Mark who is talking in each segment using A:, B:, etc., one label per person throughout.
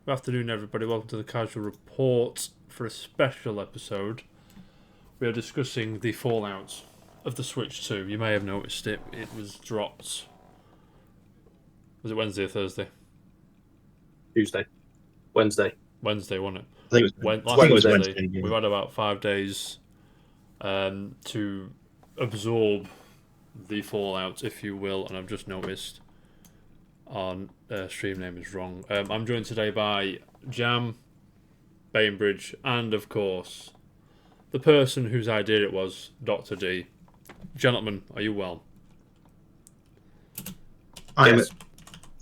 A: Good afternoon, everybody. Welcome to the Casual Report for a special episode. We are discussing the fallout of the Switch 2. You may have noticed it. It was dropped. Was it Wednesday or Thursday?
B: Tuesday. Wednesday,
A: wasn't it?
C: I think it was Wednesday. Yeah.
A: We've had about 5 days to absorb the fallout, if you will, and I've just noticed our stream name is wrong. I'm joined today by Jam, Bainbridge, and of course the person whose idea it was, Dr. D. Gentlemen, are you well?
C: I'm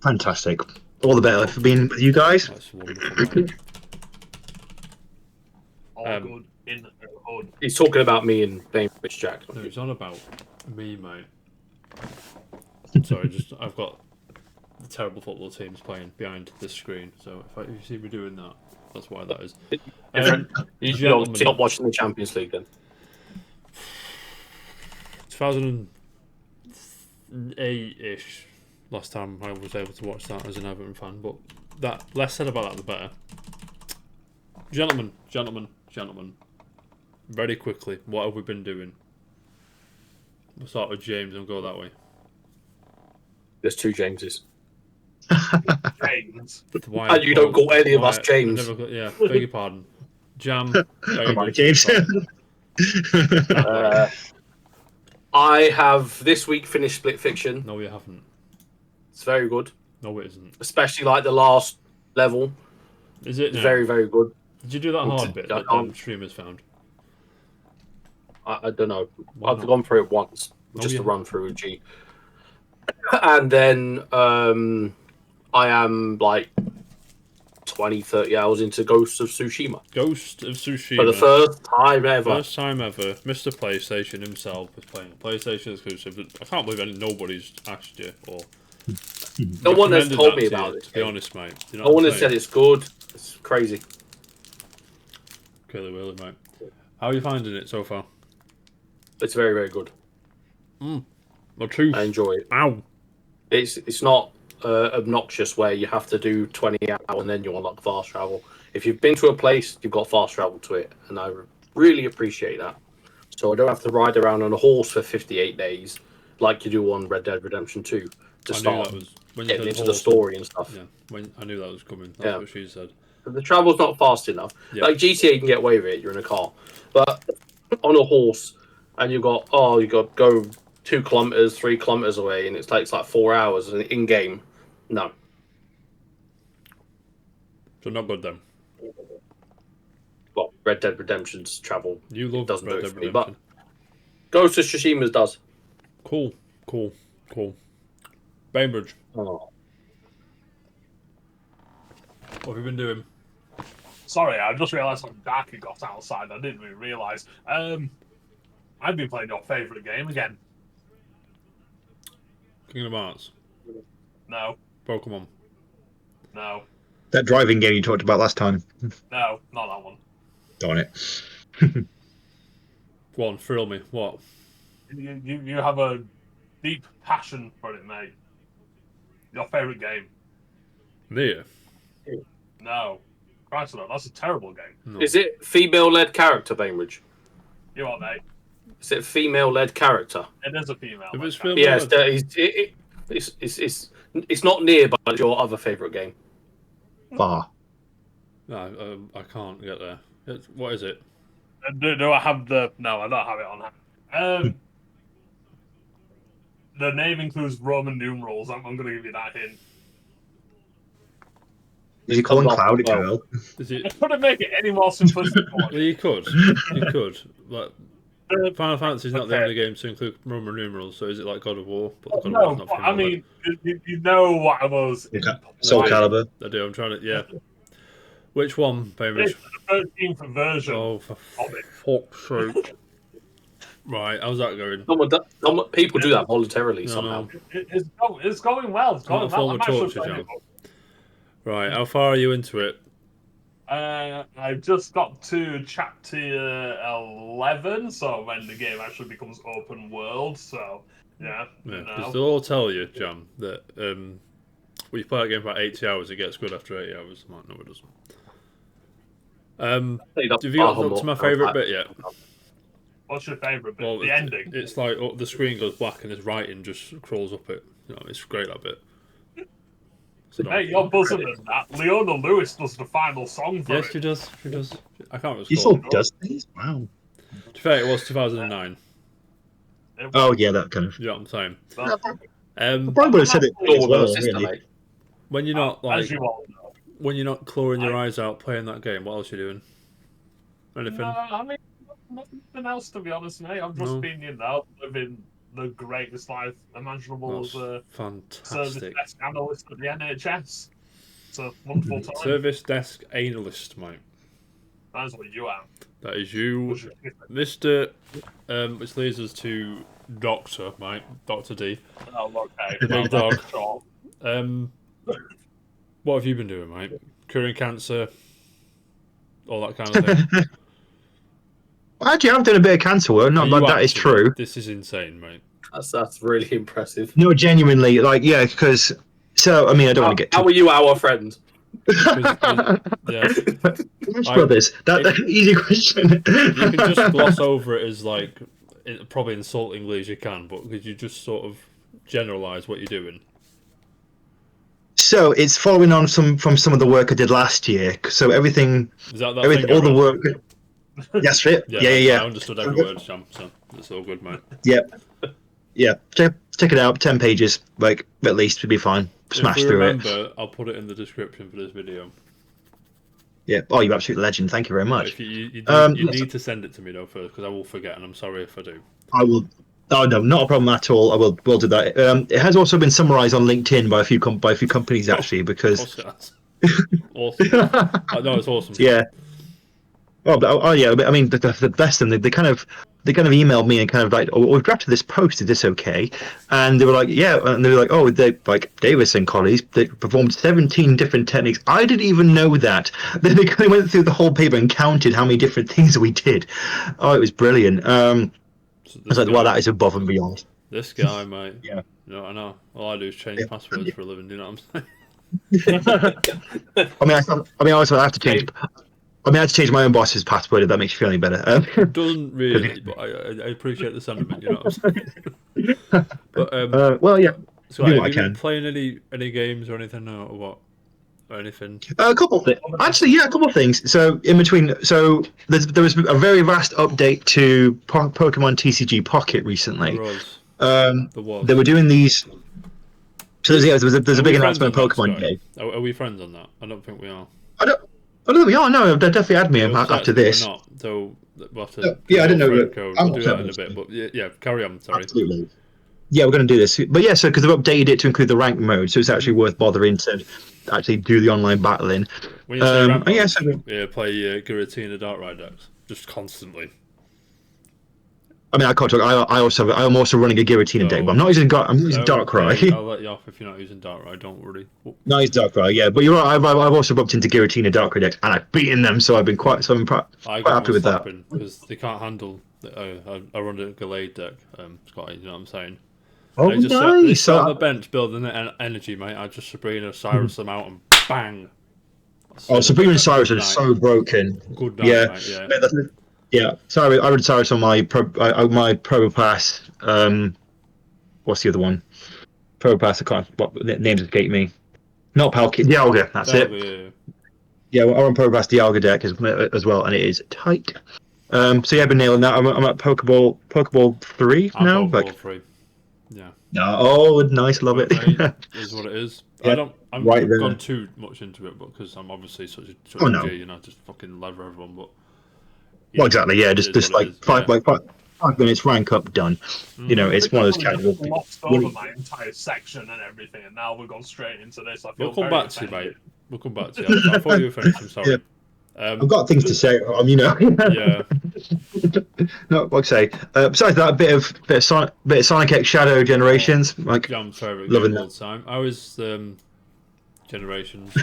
C: fantastic. All the better for being with you guys.
A: That's wonderful.
D: All good in the hood.
B: he's talking about me and Bainbridge, Jack.
A: No, it's on about me, mate. Sorry, I've got the terrible football teams playing behind this screen, so if you see me doing that, that's why that is.
B: You're not watching the Champions League then?
A: 2008-ish, last time I was able to watch that as an Everton fan, but that less said about that the better. Gentlemen, very quickly, what have we been doing? We'll start with James and go that way.
B: There's two Jameses.
D: James.
B: And you don't call any of us James.
A: Beg your pardon. Jam.
C: Come James.
B: I have this week finished Split Fiction.
A: No, you haven't.
B: It's very good.
A: No, it isn't.
B: Especially like the last level.
A: Is it?
B: It's very, very good.
A: Did you do that hard bit that streamers found?
B: I don't know.
A: Why
B: I've
A: not?
B: gone through it once, just to run through G. And then I am like 20, 30 hours into Ghost of Tsushima.
A: Ghost of Tsushima.
B: For the first time ever.
A: Mr. PlayStation himself is playing a PlayStation exclusive. I can't believe nobody's asked you or
B: No one has
A: recommended
B: told
A: that
B: me
A: to
B: about
A: you,
B: it.
A: to be honest, mate. You know
B: No
A: what
B: one
A: I'm
B: has
A: saying?
B: said it's good. It's crazy.
A: Okay, really, mate. How are you finding it so far?
B: It's very, very good.
A: Well, truth.
B: I enjoy it.
A: Ow.
B: It's not obnoxious where you have to do 20 hours and then you unlock fast travel. If you've been to a place, you've got fast travel to it, and I really appreciate that. So I don't have to ride around on a horse for 58 days like you do on Red Dead Redemption 2 to start getting into the story and stuff.
A: Yeah, I knew that was coming. That's what she said.
B: The travel's not fast enough.
A: Yeah.
B: Like GTA, you can get away with it. You're in a car, but on a horse, and you got to go 2 kilometers, 3 kilometers away, and it takes like 4 hours in game. No.
A: So not good then.
B: Well, Red Dead Redemption's travel
A: You love
B: doesn't
A: Red
B: do
A: Dead
B: it for me,
A: Redemption.
B: but Ghost of Tsushima's does.
A: Cool. Bainbridge,
B: Oh.
A: what have you been doing?
D: Sorry, I just realised how dark it got outside. I didn't really realise. I've been playing your favourite game again.
A: Kingdom Hearts.
D: No,
A: Pokemon.
D: no,
C: That driving game you talked about last time.
D: no, not that one.
C: Darn it.
A: Go on, thrill me. What?
D: You have a deep passion for it, mate. Your favourite game.
A: Near.
D: No. Christ, no, that's a terrible game.
A: No.
B: Is it female-led character, Bainbridge?
D: You what, mate?
B: Is it female-led character?
D: It is a female.
A: If it's
D: mate.
A: female-
B: It's not near, but it's your other favourite game.
C: Far.
A: No, I can't get there. What is it?
D: Do I have the... No, I don't have it on hand. The name includes Roman numerals. I'm going to give you that hint.
C: Did you call him Cloud? It will.
A: Is
D: I
A: it?
D: couldn't make it any more simplistic for
A: Well,
D: you.
A: you could. Like, Final Fantasy is not the only game to include Roman numerals, so is it like God of War? But God of War's
D: No,
A: not
D: but I
A: female-led.
D: mean, you know what I was...
C: Soul
D: Right.
C: Calibur.
A: I do. I'm trying to. Yeah. Which one, Bainbridge?
D: It's the 13th version
A: Oh, for
D: of it.
A: fuck's sake! Right, how's that going?
B: People do that voluntarily
A: No,
B: somehow.
D: It's going well. It's going
A: Not a
D: well.
A: form
D: I'm
A: of
D: actually
A: torture,
D: playing
A: John.
D: it.
A: Right, how far are you into it?
D: I just got to chapter 11, so when the game actually becomes open world. So yeah,
A: Yeah,
D: you
A: because
D: know.
A: they'll all tell you, John, that when you play that game for 80 hours, it gets good after 80 hours. I'm like, no, it doesn't. Have you got up to my favourite bit yet?
D: What's your favourite bit?
A: Well,
D: the ending.
A: It's like the screen goes black and his writing just crawls up it. It's great, that bit. So
D: hey, you're buzzing at that. Leona Lewis does the final song for it.
A: Yes, she does. She does. I can't remember.
C: He still does things? Wow.
A: To be fair, it was 2009.
C: Oh, yeah, that kind of...
A: You know what I'm saying?
C: I probably would have said it as well, really.
A: When you're not, like...
D: As you all know.
A: When you're not clawing your eyes out playing that game, what else are you doing? Anything?
D: No, I mean, nothing else, to be honest, mate. I've just been, living the greatest life imaginable as a service desk analyst at the NHS. It's a wonderful time.
A: Service desk analyst, mate.
D: That's what you are.
A: That is you, Mr. Which leads us to Doctor, mate. Dr. D.
D: Oh, okay.
A: My dog. What have you been doing, mate? Curing cancer, all that kind of thing.
C: Actually, I'm doing a bit of cancer work. Not but that is true.
A: This is insane, mate.
B: That's really impressive.
C: No, genuinely, because... So, I mean, I don't want to get...
B: How are you, our friend?
A: Yeah.
C: Brothers, that easy question.
A: You can just gloss over it as, like, probably insultingly as you can, but could you just sort of generalise what you're doing?
C: So, it's following on from some of the work I did last year. So, everything...
A: Is that
C: all the work... Yes, right? Yeah.
A: I understood every word, Sam, so it's all good, mate.
C: Yeah. Check it out. 10 pages, like, at least, would be fine. Smash through it.
A: I'll put it in the description for this video.
C: Yeah. Oh, you absolute legend. Thank you very much.
A: If you need to send it to me, though, first, because I will forget, and I'm sorry if I do.
C: I will... Oh, no, not a problem at all. Will do that. It has also been summarised on LinkedIn by a few companies, actually, because...
A: Awesome. No, it's awesome.
C: Yeah. Yeah. I mean, the best thing, they kind of emailed me and kind of like, "Oh, we've drafted this post. Is this okay?" And they were like, "Yeah." And they were like, "Oh, Davis and colleagues, they performed 17 different techniques." I didn't even know that. Then they kind of went through the whole paper and counted how many different things we did. Oh, it was brilliant. I was like, "Wow, that is above and beyond."
A: This guy, mate.
C: Yeah.
A: I know. All I do is change passwords for a living. Do you know what I'm saying?
C: I also have to change. I had to change my own boss's password, if that makes you feel any better.
A: It doesn't really, but I appreciate the sentiment, you know what I'm saying? But,
C: well, yeah.
A: So have you been playing any games or anything, or what? Or anything?
C: A couple of things. Actually, yeah, a couple of things. So, in between, there was a very vast update to Pokemon TCG Pocket recently.
A: There was.
C: They were doing these... So, there's a big announcement of Pokemon Day.
A: Are we friends on that? I don't think we are.
C: I don't think we are. No, they'll definitely add me after this.
A: We're not, so we'll have to...
C: Yeah, I didn't know.
A: We'll do that in a bit, but yeah, carry on, sorry.
C: Absolutely. Yeah, we're going to do this. But yeah, because they've updated it to include the rank mode, so it's actually worth bothering to actually do the online battling.
A: When you say rank mode, play Giratina Darkrai decks, just constantly.
C: I mean, I can't talk. I'm also running a Giratina deck, but I'm not using Darkrai.
A: I'll let you off if you're not using Darkrai. Don't worry.
C: No, he's Darkrai. Yeah, but you're right. I've also bumped into Giratina Darkrai decks, and I've beaten them. So I'm quite happy with that.
A: Because they can't handle. I run a Gallade deck, Scotty. You know what I'm saying?
C: Oh, nice.
A: Sat on the bench building energy, mate. I just Sabrina Cyrus them out and bang.
C: Sabrina and Cyrus are so broken.
A: Good night, mate, yeah.
C: Yeah, sorry, I read Cyrus on my Probopass. What's the other one? Probopass. I can't. What names escape me? Not Palkia. Dialga. That's it. Yeah, I run Probopass Dialga deck as well, and it is tight. So yeah, I've been nailing that. I'm at Pokeball 3 now.
A: Pokeball 3. Yeah.
C: Oh, nice, love it.
A: Is what it is.
C: Yeah,
A: I'm not gone too much into it, because I'm obviously such a G, just fucking leather everyone, but.
C: Well, exactly. Yeah, just like 5 minutes, rank up, done. It's one of those categories.
D: I've lost over my entire section and everything, and now we've gone straight into this.
A: We'll come back to you, mate. We'll come back to you. I thought you were finished. I'm sorry.
C: Yeah. I've got things to say.
A: Yeah.
C: No, like I say. Besides that, a bit of Sonic X Shadow Generations. Like,
A: John's favourite game all the time. I was Generations.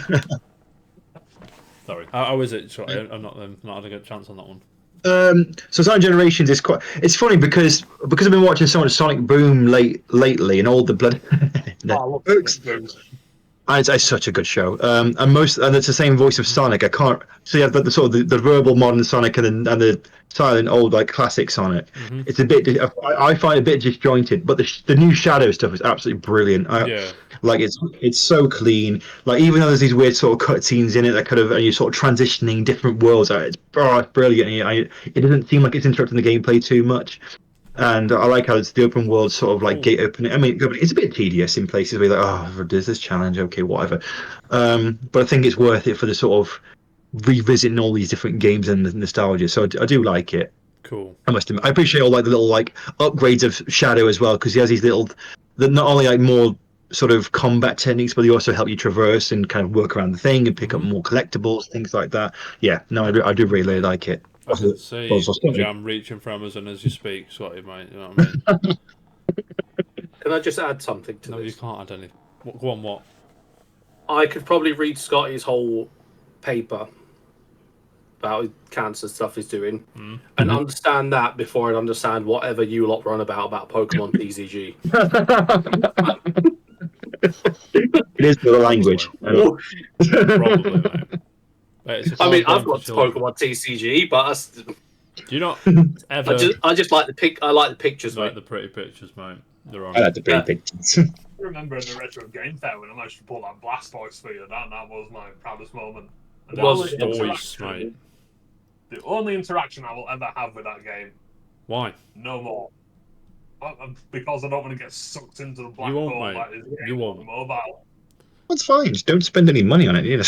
A: Sorry. How is it? Sorry, I'm not had a good chance on that one.
C: So Sonic Generations is quite. It's funny because I've been watching so much Sonic Boom lately, and all the blood. It's such a good show. And it's the same voice of Sonic. I can't. So you have the sort of the verbal modern Sonic and the silent old like classic Sonic.
A: Mm-hmm.
C: It's a bit. I find it a bit disjointed, but the new Shadow stuff is absolutely brilliant.
A: Yeah.
C: Like it's so clean. Like even though there's these weird sort of cutscenes in it that kind of and you're sort of transitioning different worlds. It's brilliant. It doesn't seem like it's interrupting the gameplay too much. And I like how it's the open world sort of like gate opening. I mean, it's a bit tedious in places where you're like, oh, there's this challenge, okay, whatever. But I think it's worth it for the sort of revisiting all these different games and the nostalgia. So I do like it.
A: Cool.
C: I must admit, I appreciate all like the little like upgrades of Shadow as well because he has these little, that not only like more sort of combat techniques, but they also help you traverse and kind of work around the thing and pick up more collectibles, things like that. Yeah, no, I do really like it.
A: I can see Jam reaching for Amazon as you speak, Scotty, mate. You know what I mean?
B: Can I just add something to this?
A: No, you can't add any. Go on, what?
B: I could probably read Scotty's whole paper about cancer stuff he's doing and understand that before I'd understand whatever you lot run about Pokemon TCG.
C: It is the language.
A: Probably, mate.
B: I mean, I've got Pokemon TCG, but
A: do you not ever?
B: I just like the I like the pictures,
A: like
B: mate.
A: the pretty pictures, mate. They're on.
C: I like the pretty pictures.
D: I remember in the retro game fair when I managed to pull that Blastoise sphere. That was my proudest moment. And
A: Blastoise, mate.
D: The only interaction I will ever have with that game.
A: Why?
D: No more. Because I don't want to get sucked into the black
A: hole.
D: Like
A: you won't.
D: Mobile.
C: That's fine. Just don't spend any money on it either.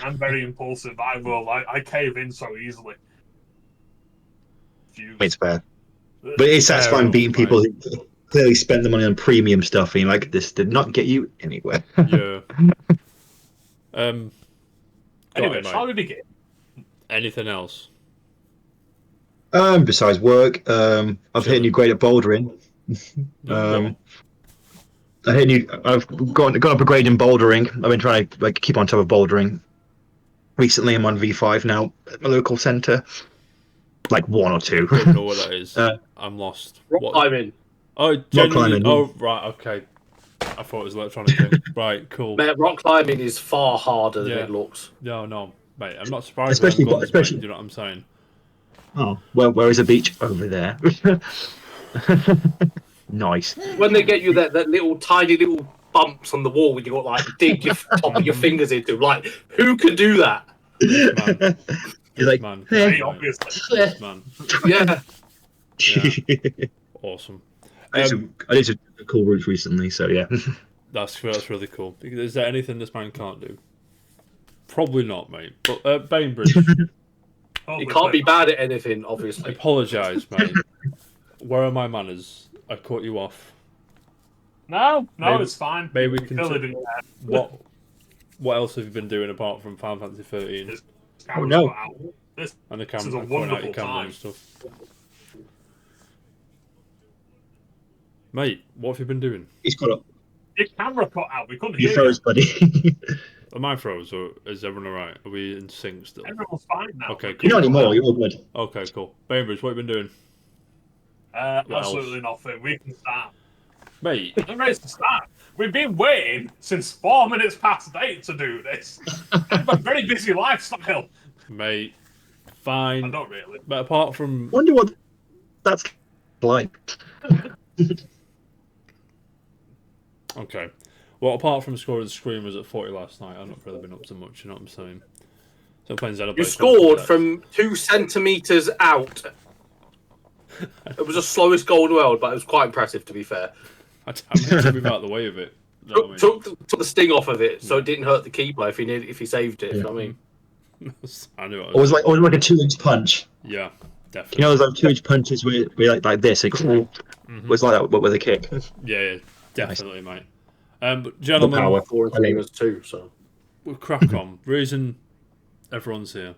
D: I'm very impulsive. I cave in so easily.
C: It's fair. But it's satisfying beating people who clearly spent the money on premium stuff and like, this did not get you anywhere.
A: Yeah.
D: Anyway, shall we begin?
A: Anything else?
C: Besides work, I've hit a new grade at bouldering. I've gone up a grade in bouldering. I've been trying to like keep on top of bouldering. Recently, I'm on V5 now at my local centre. Like 1 or 2.
A: I don't know what that is. I'm lost.
B: Rock climbing.
A: Oh, genuinely. Oh, right. Okay. I thought it was electronic thing. Right. Cool.
B: Mate, rock climbing is far harder than it looks.
A: No, mate. I'm not surprised.
C: Especially,
A: do you know what I'm saying?
C: Oh, well, where is the beach? Over there. Nice.
B: When they get you that little tiny little bumps on the wall when you got like dig your top of your fingers into, like who can do that?
A: Man.
C: You're like,
A: man.
D: Hey, obviously.
A: Man.
B: Yeah.
A: Awesome.
C: I did some cool routes recently, so yeah.
A: That's really cool. Is there anything this man can't do? Probably not, mate. But Bainbridge.
B: You can't be bad at anything, obviously.
A: I apologise, mate. Where are my manners? I caught you off.
D: No, it's fine.
A: Maybe we can. What else have you been doing apart from Final Fantasy 13?
C: Oh no!
A: And the camera,
D: is a wonderful time.
A: And stuff. Mate, what have you been doing?
C: He's got up.
D: Your camera cut out. We couldn't hear
C: you. Froze, buddy.
A: Am I froze or is everyone alright? Are we in sync still?
D: Everyone's fine now.
A: Okay, cool.
C: You're not anymore. You're all good.
A: Okay, cool. Bainbridge, what have you been doing?
D: Absolutely nothing. We can start.
A: Mate.
D: I'm ready to start. We've been waiting since 4 minutes past 8 to do this. I have a very busy lifestyle.
A: Mate, fine.
D: I don't really.
A: But apart from...
C: wonder what that's like.
A: Okay. Well, apart from scoring Screamers at 40 last night, I've not really been up to much, you know what I'm saying? So I'm playing Xenoblade.
B: You scored from 2 centimetres out. It was the slowest goal in the world, but it was quite impressive, to be fair.
A: I meant to move out of the way of it. You know
B: took the sting off of it, so it didn't hurt the keeper if he saved it. You know what I mean?
A: I knew
C: it was like a 2-inch punch.
A: Yeah, definitely.
C: You know, those like 2-inch punches where like this. It was like that, but with a kick.
A: Yeah, definitely, nice. Mate. But gentlemen,
B: power 4 and 3 was 2, so
A: we'll crack on. Reason everyone's here.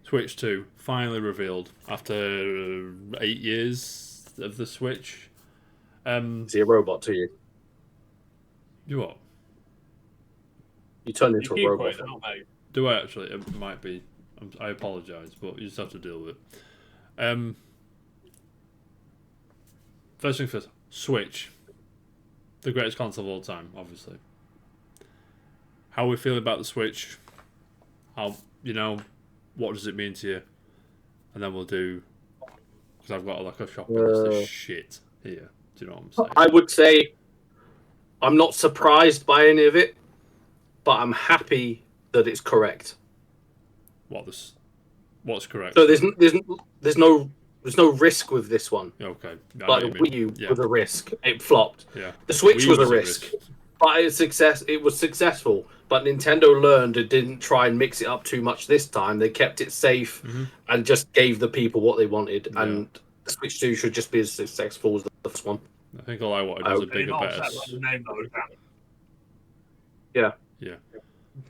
A: Switch 2 finally revealed after 8 years of the Switch.
B: Is he a robot to you?
A: You what?
B: You turned into a robot.
A: Do I actually? It might be. I apologise, but you just have to deal with it. First thing first, Switch. The greatest console of all time, obviously. how we feel about the Switch. How, what does it mean to you? And then we'll do, because I've got like a shopping list of shit here. Do you know what I'm saying?
B: I would say I'm not surprised by any of it, but I'm happy that it's correct.
A: What's correct?
B: So there's no risk with this one.
A: Okay.
B: Like the Wii U was a risk. It flopped.
A: Yeah.
B: The Switch was a risk. But it was successful. But Nintendo learned and didn't try and mix it up too much this time. They kept it safe and just gave the people what they wanted. Yeah. And the Switch 2 should just be as successful as the first one.
A: I think all I wanted was a bigger, better.
B: Yeah.
A: Yeah.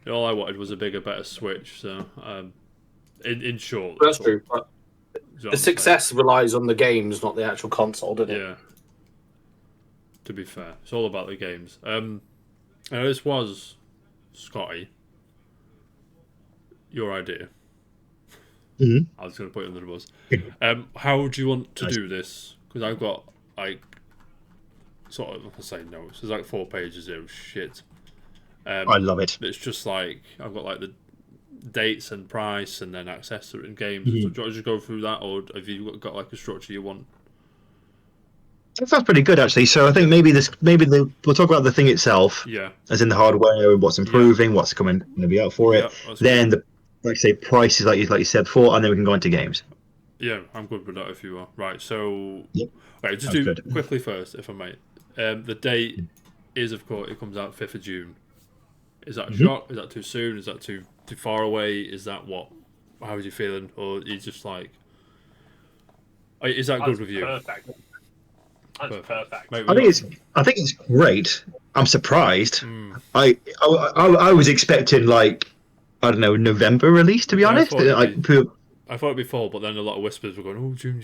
A: All I wanted was a bigger, better Switch. So, in short,
B: that's true. But the success relies on the games, not the actual console, doesn't it?
A: Yeah. To be fair, it's all about the games. This was, Scotty, your idea.
C: Mm-hmm.
A: I was going to put it under the bus. How do you want to do this? Because I've got like sort of, I say notes. There's like 4 pages of shit.
C: I love it.
A: It's just like I've got like the dates and price, and then access to it in games.
C: Mm-hmm.
A: So do you want to just go through that, or have you got like a structure you want?
C: That sounds pretty good, actually. So I think we'll talk about the thing itself, as in the hardware, what's improving, what's going to be out for it. Then like I say, prices, like you said before, and then we can go into games.
A: Yeah, I'm good with that if you are. Right, so
C: right,
A: just do good. Quickly first, if I may. The date is, of course, it comes out 5th of June. Is that a shock? Is that too soon? Is that too far away? Is that what? How are you feeling? Or are you just like? Is that good with you?
D: Perfect. That's perfect.
C: I think it's great. I'm surprised. I was expecting like, I don't know, November release, to be honest.
A: I thought it'd be fall, but then a lot of whispers were going, oh, June.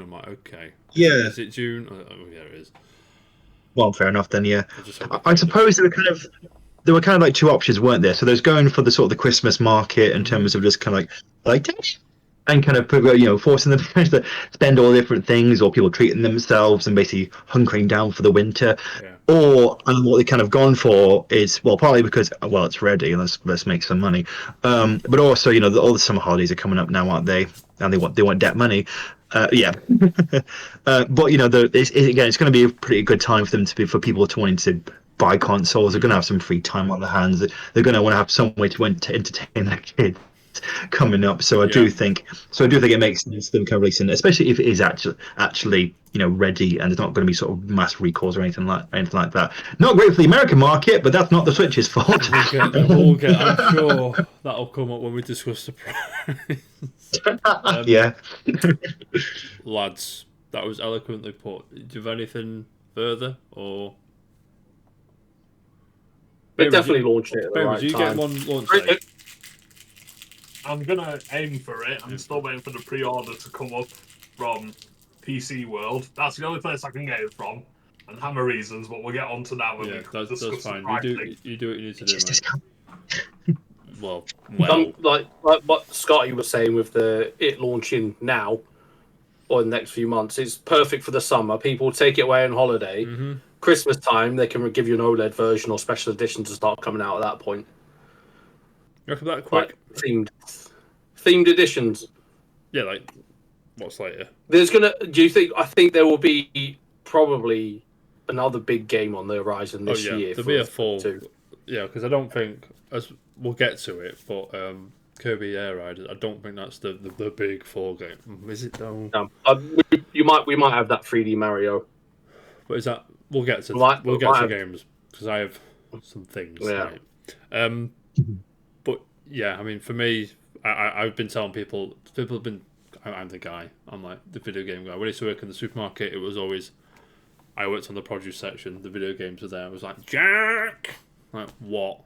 A: I'm like, okay.
C: Yeah.
A: Is it June? Oh yeah, it is.
C: Well, fair enough then. Yeah. I suppose there were kind of like 2 options, weren't there? So there's going for the sort of the Christmas market in terms of just kind of like and kind of forcing them to spend all different things, or people treating themselves and basically hunkering down for the winter. Or what they kind of gone for is, partly because it's ready, let's make some money, but also all the summer holidays are coming up now, aren't they? And they want debt money. But it's going to be a pretty good time for people to wanting to buy consoles. They're going to have some free time on their hands. They're going to want to have some way to entertain their kids coming up. So I do think it makes sense them kind of releasing, especially if it is actually ready, and there's not going to be sort of mass recalls or anything like that. Not great for the American market, but that's not the Switch's fault.
A: We'll get, I'm sure that'll come up when we discuss the price.
C: Yeah.
A: Lads, that was eloquently put. Do you have anything further, or?
B: They definitely launched it at the right
A: time. You get one launch date?
D: I'm gonna aim for it. I'm still waiting for the pre-order to come up from PC World. That's the only place I can get it from, and Hammer Reasons. But we'll get onto that when we discuss fine.
A: You do what you need to do, mate. Well,
B: like what Scotty was saying with it launching now or in the next few months, it's perfect for the summer. People take it away on holiday. Christmas time, they can give you an OLED version or special edition to start coming out at that point.
A: You reckon that quick?
B: Like themed editions.
A: Yeah, like what's later?
B: I think there will be probably another big game on the horizon this year.
A: There'll be a fall. Yeah, because I don't think, as we'll get to it, but Kirby Air Ride, I don't think that's the big fall game. Is it though?
B: No. We might have that 3D Mario.
A: But is that? We'll get to games because I have some things.
B: Yeah.
A: Right? But yeah, I mean, for me, I've been telling people have been. I'm the guy. I'm like the video game guy. When I used to work in the supermarket, it was always. I worked on the produce section. The video games were there. I was like, Jack. Like, what?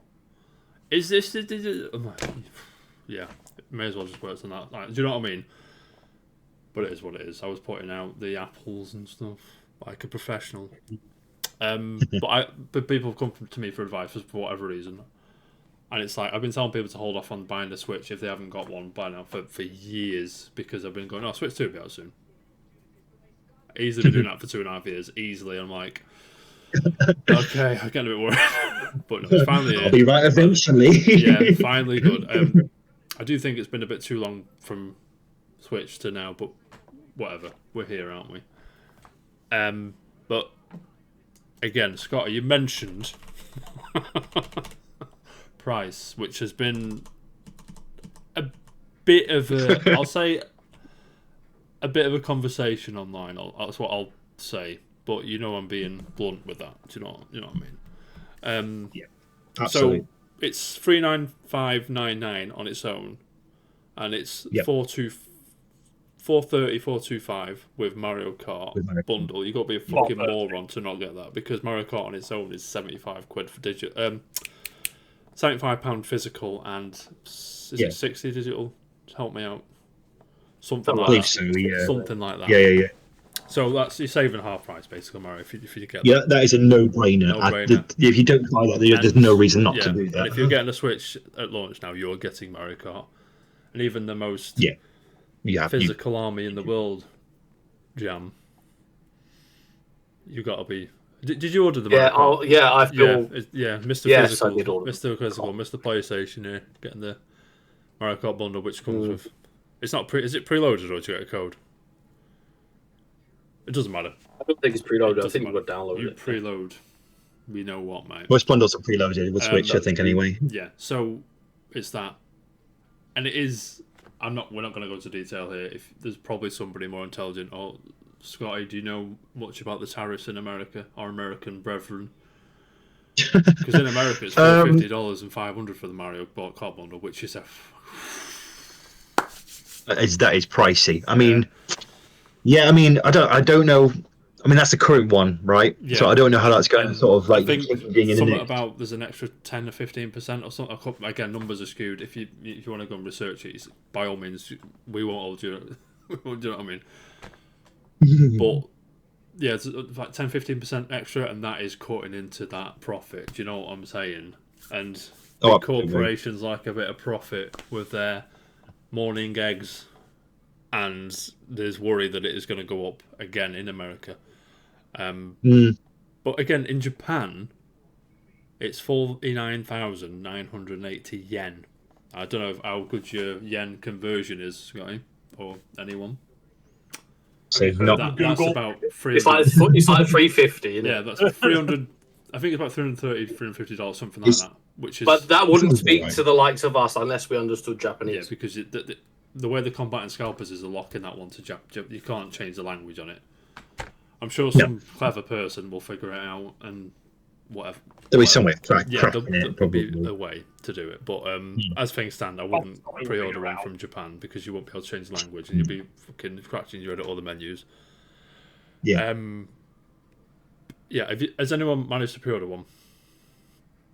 A: Is this? I'm like, yeah, may as well just work on that. Like, do you know what I mean? But it is what it is. I was putting out the apples and stuff like a professional. But people have come to me for advice for whatever reason. And it's like, I've been telling people to hold off on buying the Switch if they haven't got one by now for years, because I've been going, Switch 2 will be out soon. Easily been doing that for 2.5 years, easily. I'm like, okay, I'm getting a bit worried. But no, it's finally
C: I'll be right eventually.
A: Yeah, finally good. I do think it's been a bit too long from Switch to now, but whatever. We're here, aren't we? But again, Scotty, you mentioned price, which has been a bit of a, I'll say, a bit of a conversation online. That's what I'll say. But you know, I'm being blunt with that. Do you know what I mean?
C: Yeah, absolutely.
A: So it's 395.99 on its own, and it's 425 with Mario Kart bundle. You got to be a fucking moron to not get that, because Mario Kart on its own is 75 quid for digital, £75 physical, and is it 60 digital? Help me out. Something like that.
C: So, yeah.
A: Something like that.
C: Yeah.
A: So you're saving half price basically, Mario. If you get that.
C: Yeah, that is a no-brainer. If you don't buy that, there's no reason not to do that.
A: And if you're getting a Switch at launch now, you're getting Mario Kart, and even the most physical army in the world, Jam. You got to be. Did you order the Mario Kart?
B: I feel.
A: Yeah, Mr.
B: Yes,
A: Physical,
B: I did order
A: Mr. Physical, Mr. PlayStation here, getting the Mario Kart bundle, which comes with. It's not is it preloaded, or do you get a code? It doesn't matter.
B: I don't think it's preloaded. I think you've got to download
A: you
B: it.
A: Preload. We know what, mate.
C: Most bundles are preloaded with Switch, I think, anyway.
A: Yeah, so it's that, and it is. We're not going to go into detail here. If there's probably somebody more intelligent, or Scotty, do you know much about the tariffs in America, our American brethren? Because in America it's $450 and $500 for the Mario Kart bundle, which is
C: that is pricey. I mean, I don't know. I mean, that's the current one, right? Yeah. So I don't know how that's going. Sort of like
A: something about there's an extra 10 or 15% or something. Again, numbers are skewed. If you want to go and research it, by all means, we won't hold you. Do you know what I mean? But yeah, it's like 10-15% extra, and that is cutting into that profit. Do you know what I'm saying? And corporations like a bit of profit with their morning eggs, and there's worry that it is going to go up again in America. But again, in Japan, it's 49,980 yen. I don't know how good your yen conversion is, Scotty, or anyone.
C: So
A: that's about
B: 300. It's like 350.
A: Yeah, that's 300. I think it's about $350, something like that. Which is,
B: but that wouldn't speak to the likes of us unless we understood Japanese.
A: Yeah, because the way the combatant scalpers is a lock in that one to Jap. You can't change the language on it. I'm sure some clever person will figure it out and whatever.
C: There'll be some way.
A: There'll be a way to do it. But as things stand, I wouldn't pre-order one from Japan because you won't be able to change the language and you'll be fucking scratching your head at all the menus.
C: Yeah.
A: Has anyone managed to pre-order one?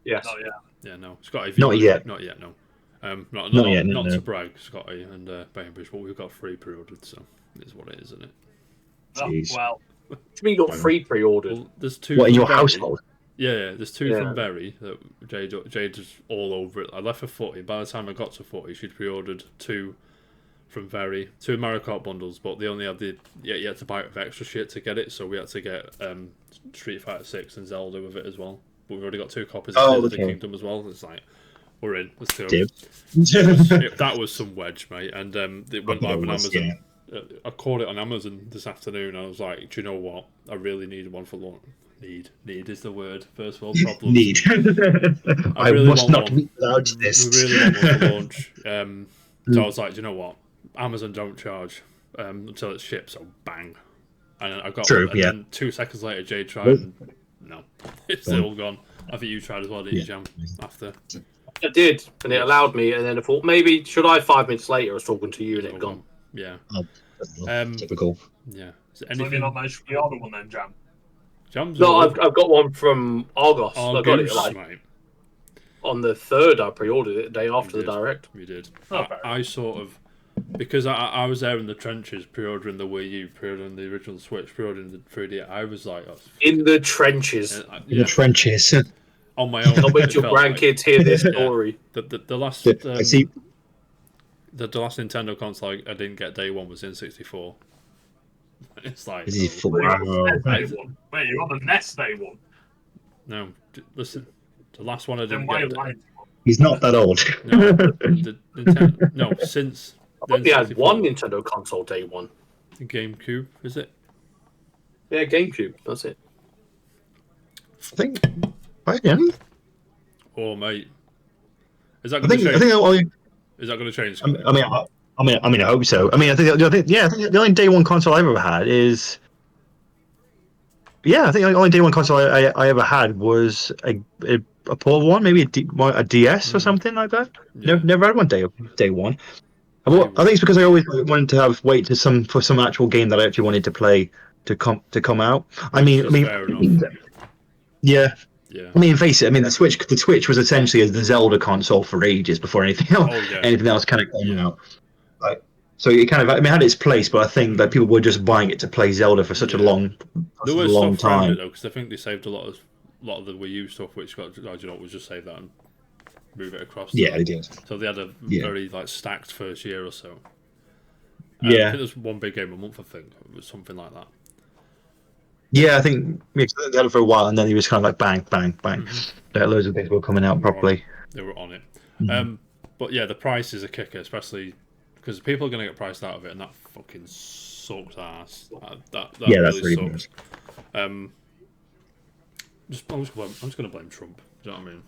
B: Yes.
D: Not yet.
A: Yeah, no. Scotty,
C: not yet.
A: Not yet, no. Not
C: yet,
A: not
C: no.
A: to brag, Scotty and Bainbridge, but we've got 3 pre-ordered, so it is what it is, isn't it?
C: Jeez.
D: Well,
B: what do you mean you got 3 pre-ordered?
A: Well, there's 2.
C: What, in your household?
A: Yeah, there's 2 from Berry that Jade is all over it. I left for 40. By the time I got to 40, she'd pre-ordered 2 from Berry, 2 Mario Kart bundles, but they only had you had to buy it with extra shit to get it, so we had to get Street Fighter 6 and Zelda with it as well. But we've already got 2 copies of the Kingdom as well. It's like, we're in. Let's go. That was some wedge, mate. And it went live on Amazon. Yeah. I caught it on Amazon this afternoon. I was like, do you know what? I really need one for launch. Need is the word. First world problems.
C: Need. I really must not be allowed this.
A: We really want one for launch. So I was like, do you know what? Amazon don't charge until it's shipped. So bang. And I got one. And then 2 seconds later, Jade tried. And no, it's still gone. I think you tried as well, didn't you, Jam? After.
B: I did, and it allowed me. And then I thought maybe should I 5 minutes later? I was talking to you, and it gone.
A: Yeah.
C: Typical.
A: Yeah.
D: So you're not managed to pre-order one then, Jam?
A: Jam's
B: no, I've got one from Argos. I got it on the 3rd. I pre-ordered it the day after the direct.
A: You did. I sort of, because I was there in the trenches pre-ordering the Wii U, pre-ordering the original Switch, pre-ordering the 3D. I was like,
B: in the trenches.
C: In the trenches.
A: On my own.
B: I'll wait your grandkids hear this story.
A: The last
C: I see.
A: The last Nintendo console I didn't get day one was N64. It's like...
D: Wait, you're on the NES day one?
A: No, listen. The last one I
D: Then
A: didn't
D: why
A: get.
D: lie?
C: He's not that old.
A: No, the Nintendo, no, since
B: I
A: the
B: think we had one
A: N64.
B: Nintendo console day one.
A: GameCube, is it?
B: Yeah, GameCube. That's it.
C: I think. Yeah.
A: Oh, mate. Is that
C: I
A: going to
C: think. I
A: change?
C: think. Only,
A: Is that going to change,
C: I
A: Scotty?
C: mean, I hope so. I mean, I think the only day one console I've ever had is. Yeah, I think the only day one console I ever had was a portable one, maybe a DS or something like that.
A: Yeah.
C: Never had one day one. I
A: Day
C: think it's because I always wanted to wait for some actual game that I actually wanted to play to come out. I
A: Which is
C: mean,
A: fair enough.
C: yeah.
A: Yeah.
C: I mean, face it. I mean, the Switch was essentially the Zelda console for ages before anything else.
A: Oh, yeah.
C: Anything else kind of came out. Like, so it kind of, I mean, it had its place, but I think that people were just buying it to play Zelda for such a
A: Yeah.
C: long,
A: There
C: such a
A: was
C: long
A: stuff around it
C: time.
A: though, because I think they saved a lot of the Wii U stuff, which got, oh, you know, was just save that and move it across.
C: Yeah, they did.
A: So they had a very like stacked first year or so. I
C: Yeah,
A: think there's one big game a month. I think it was something like that.
C: yeah. I think they had it for a while, and then he was kind of like bang, bang, bang. Loads of things were coming out properly.
A: They were on it.
C: Mm-hmm.
A: But yeah, the price is a kicker, especially because people are going to get priced out of it, and that fucking sucks ass. That
C: Yeah, that's
A: really
C: really
A: sucks. I'm just going to blame Trump. Do you know what I mean?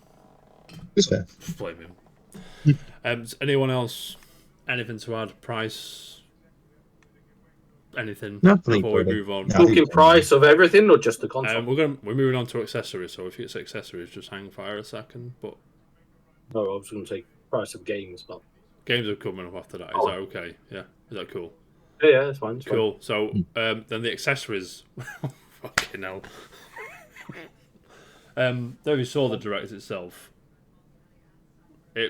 C: It's fair.
A: Just blame him. Does anyone else anything to add? Price? Anything
C: No,
A: before we move on?
C: No,
B: Talking price of everything or just the console?
A: We're moving on to accessories. So if it's accessories, just hang fire a second. But
B: No, I was going to say price of games, but
A: games are coming up after that. Is that okay? Yeah. Is that cool?
B: yeah, it's fine. It's
A: Cool. So then the accessories. Fucking hell. Though you saw the direct itself, it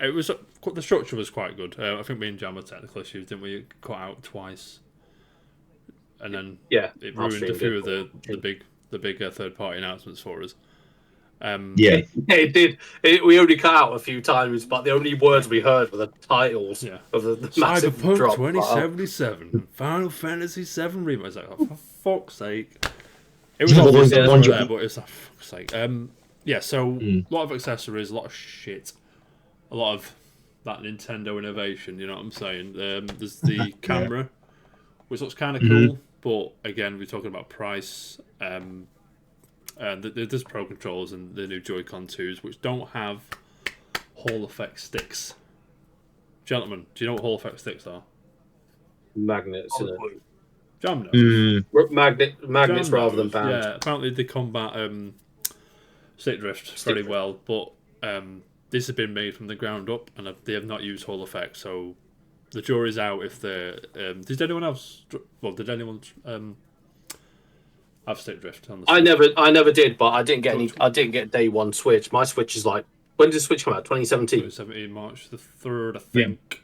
A: it was the structure was quite good. I think me and Jam had technical issues, didn't we? It cut out twice, and then it ruined a few of the big third party announcements for us.
C: Yeah,
B: it did. We only cut out a few times, but the only words we heard were the titles of the massive
A: Cyberpunk
B: drop.
A: 2077, Final Fantasy VII remake. I was like, oh, for fuck's sake! It was obviously there, but it's like, for fuck's sake. So a lot of accessories, a lot of shit, a lot of that Nintendo innovation. You know what I'm saying? There's the camera, which looks kind of cool, but again, we're talking about price. And there's Pro controllers and the new Joy-Con 2s, which don't have Hall effect sticks. Gentlemen, do you know what Hall effect sticks are?
B: Magnets.
A: Jam knows.
B: Magnets rather than bands.
A: Yeah, apparently they combat stick drift very well, but this has been made from the ground up, and they have not used Hall effect, so the jury's out if they're... did anyone else... Well, did anyone... have stick drift on the
B: Switch? I never did, but I didn't get any. I didn't get day one Switch. My Switch is like, when did the Switch come out? 2017.
A: 2017 March the 3rd, I think.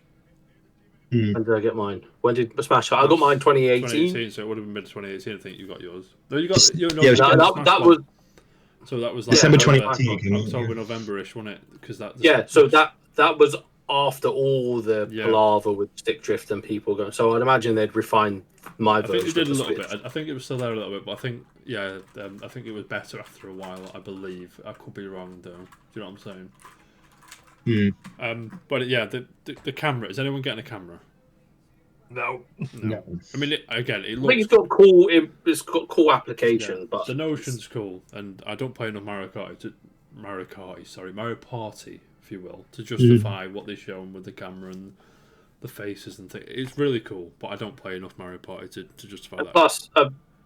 B: When did I get mine? When did Smash? I got mine 2018.
A: 2018, so it would have been mid 2018. I think you got yours. No, you got
B: that was.
A: So that was like
C: December 2018,
A: October, November-ish, wasn't it? Because that.
B: So that was after all the palaver with stick drift and people going. So I'd imagine they'd refine my version.
A: I think they did a little bit. I think it was still there a little bit, but I think I think it was better after a while. I believe. I could be wrong though. Do you know what I'm saying? But yeah, the camera. Is anyone getting a camera?
D: No.
A: I mean, it looks.
B: I think it's got cool. It's got cool application, but
A: the notion's cool, and I don't play enough Mario Party, if you will, to justify what they've shown with the camera and the faces and things. It's really cool, but I don't play enough Mario Party to justify that.
B: Plus,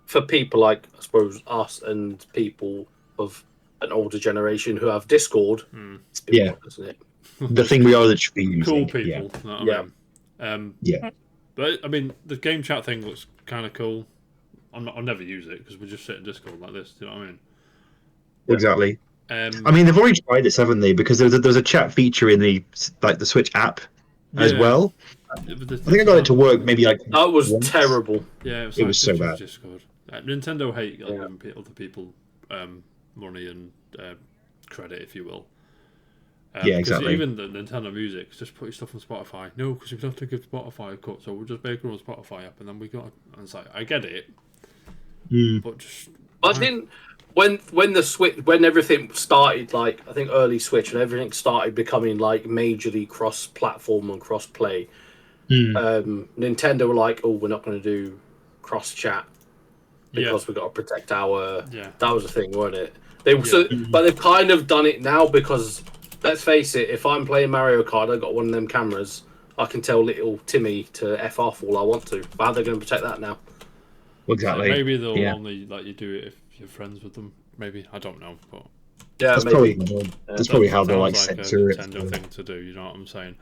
B: for people like, I suppose, us and people of an older generation who have Discord, it's been fun, isn't it?
C: The thing we are literally using.
A: Cool people.
C: Yeah.
A: But I mean, the game chat thing looks kind of cool. I'll never use it because we just sit in Discord like this. Do you know what I mean?
C: Exactly. I mean, they've already tried this, haven't they? Because there's a chat feature in the Switch app as well. I think I got it to work maybe like
B: that was terrible.
A: Yeah,
C: it was so bad.
A: Discord. Nintendo hate giving other people money and credit, if you will.
C: Exactly.
A: Even the Nintendo Music, just put your stuff on Spotify. No, because we have to give Spotify a cut, so we'll just make our own Spotify app, and then we got. And it's like, I get it, but just.
B: I didn't. when the Switch, when everything started, like I think early Switch and everything started becoming like majorly cross-platform and cross-play, Nintendo were like, "Oh, we're not going to do cross-chat because we've got to protect our."
A: Yeah.
B: That was the thing, wasn't it? But they've kind of done it now because let's face it, if I'm playing Mario Kart, I've got one of them cameras. I can tell little Timmy to F off all I want to. But how are they going to protect that now?
C: Exactly.
A: So maybe they'll only let you do it if you're friends with them. Maybe, I don't know, but
B: yeah,
C: that's probably how they'll like censor it.
A: Nintendo thing to do. You know what I'm saying?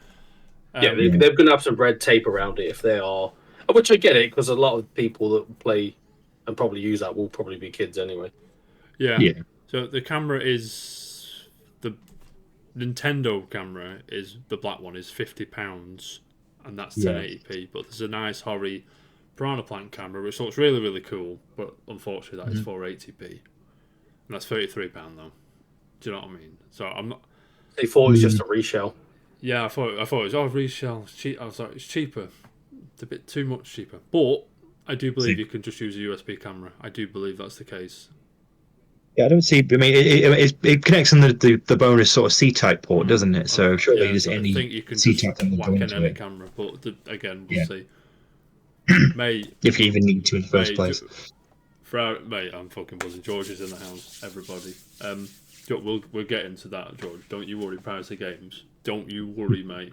B: They're going to have some red tape around it if they are. Which I get it because a lot of people that play and probably use that will probably be kids anyway.
A: Yeah. So the camera is the Nintendo camera is the black one is £50, and that's 1080p. But there's a nice Hori Piranha Plant camera which looks really really cool, but unfortunately that is 480p, and that's £33 though. Do you know what I mean? So I'm not.
B: They thought it was just a reshell.
A: Yeah, I thought it was reshell. It's cheap. I was like, it's cheaper. It's a bit too much cheaper, but I do believe you can just use a USB camera. I do believe that's the case.
C: Yeah, I don't see. I mean, it connects on the bonus sort of C-type port, doesn't it? So surely there's any C-type can
A: whack in any camera, but again, we'll see. Mate,
C: if you even need to in the first place.
A: Mate, I'm fucking buzzing. George is in the house. Everybody, we'll get into that, George. Don't you worry. Privacy games. Don't you worry, mate.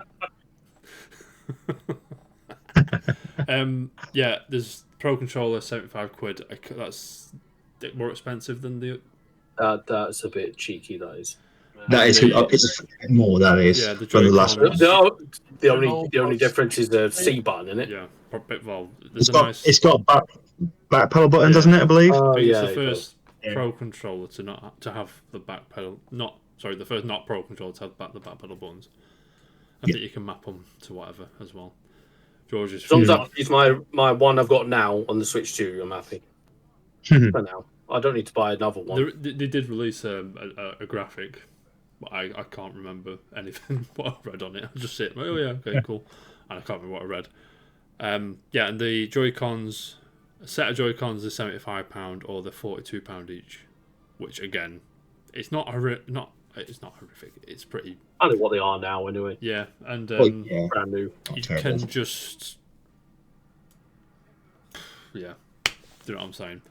A: There's Pro Controller, £75. That's more expensive than the.
B: That's a bit cheeky. That is.
C: That is. It's more. That is.
A: Yeah, the
C: last one.
B: The only difference is the C button, isn't it?
A: Yeah. Well,
C: it's got back pedal button, doesn't it? I believe.
A: I think it's the first Pro Controller to have the back pedal. The first not Pro Controller to have the back pedal buttons. I think you can map them to whatever as well. George's.
B: As long as I use my one I've got now on the Switch 2, I'm happy. For now, I don't need to buy another one.
A: They did release a graphic, but I can't remember anything what I read on it. I just said, oh yeah, okay, cool, and I can't remember what I read. And the Joy-Cons, a set of Joy-Cons is £75 or they're £42 each, which again, it's not horrific. It's pretty.
B: I know what they are now, anyway.
A: Yeah, and
B: brand new.
A: You can just, do you know what I'm saying?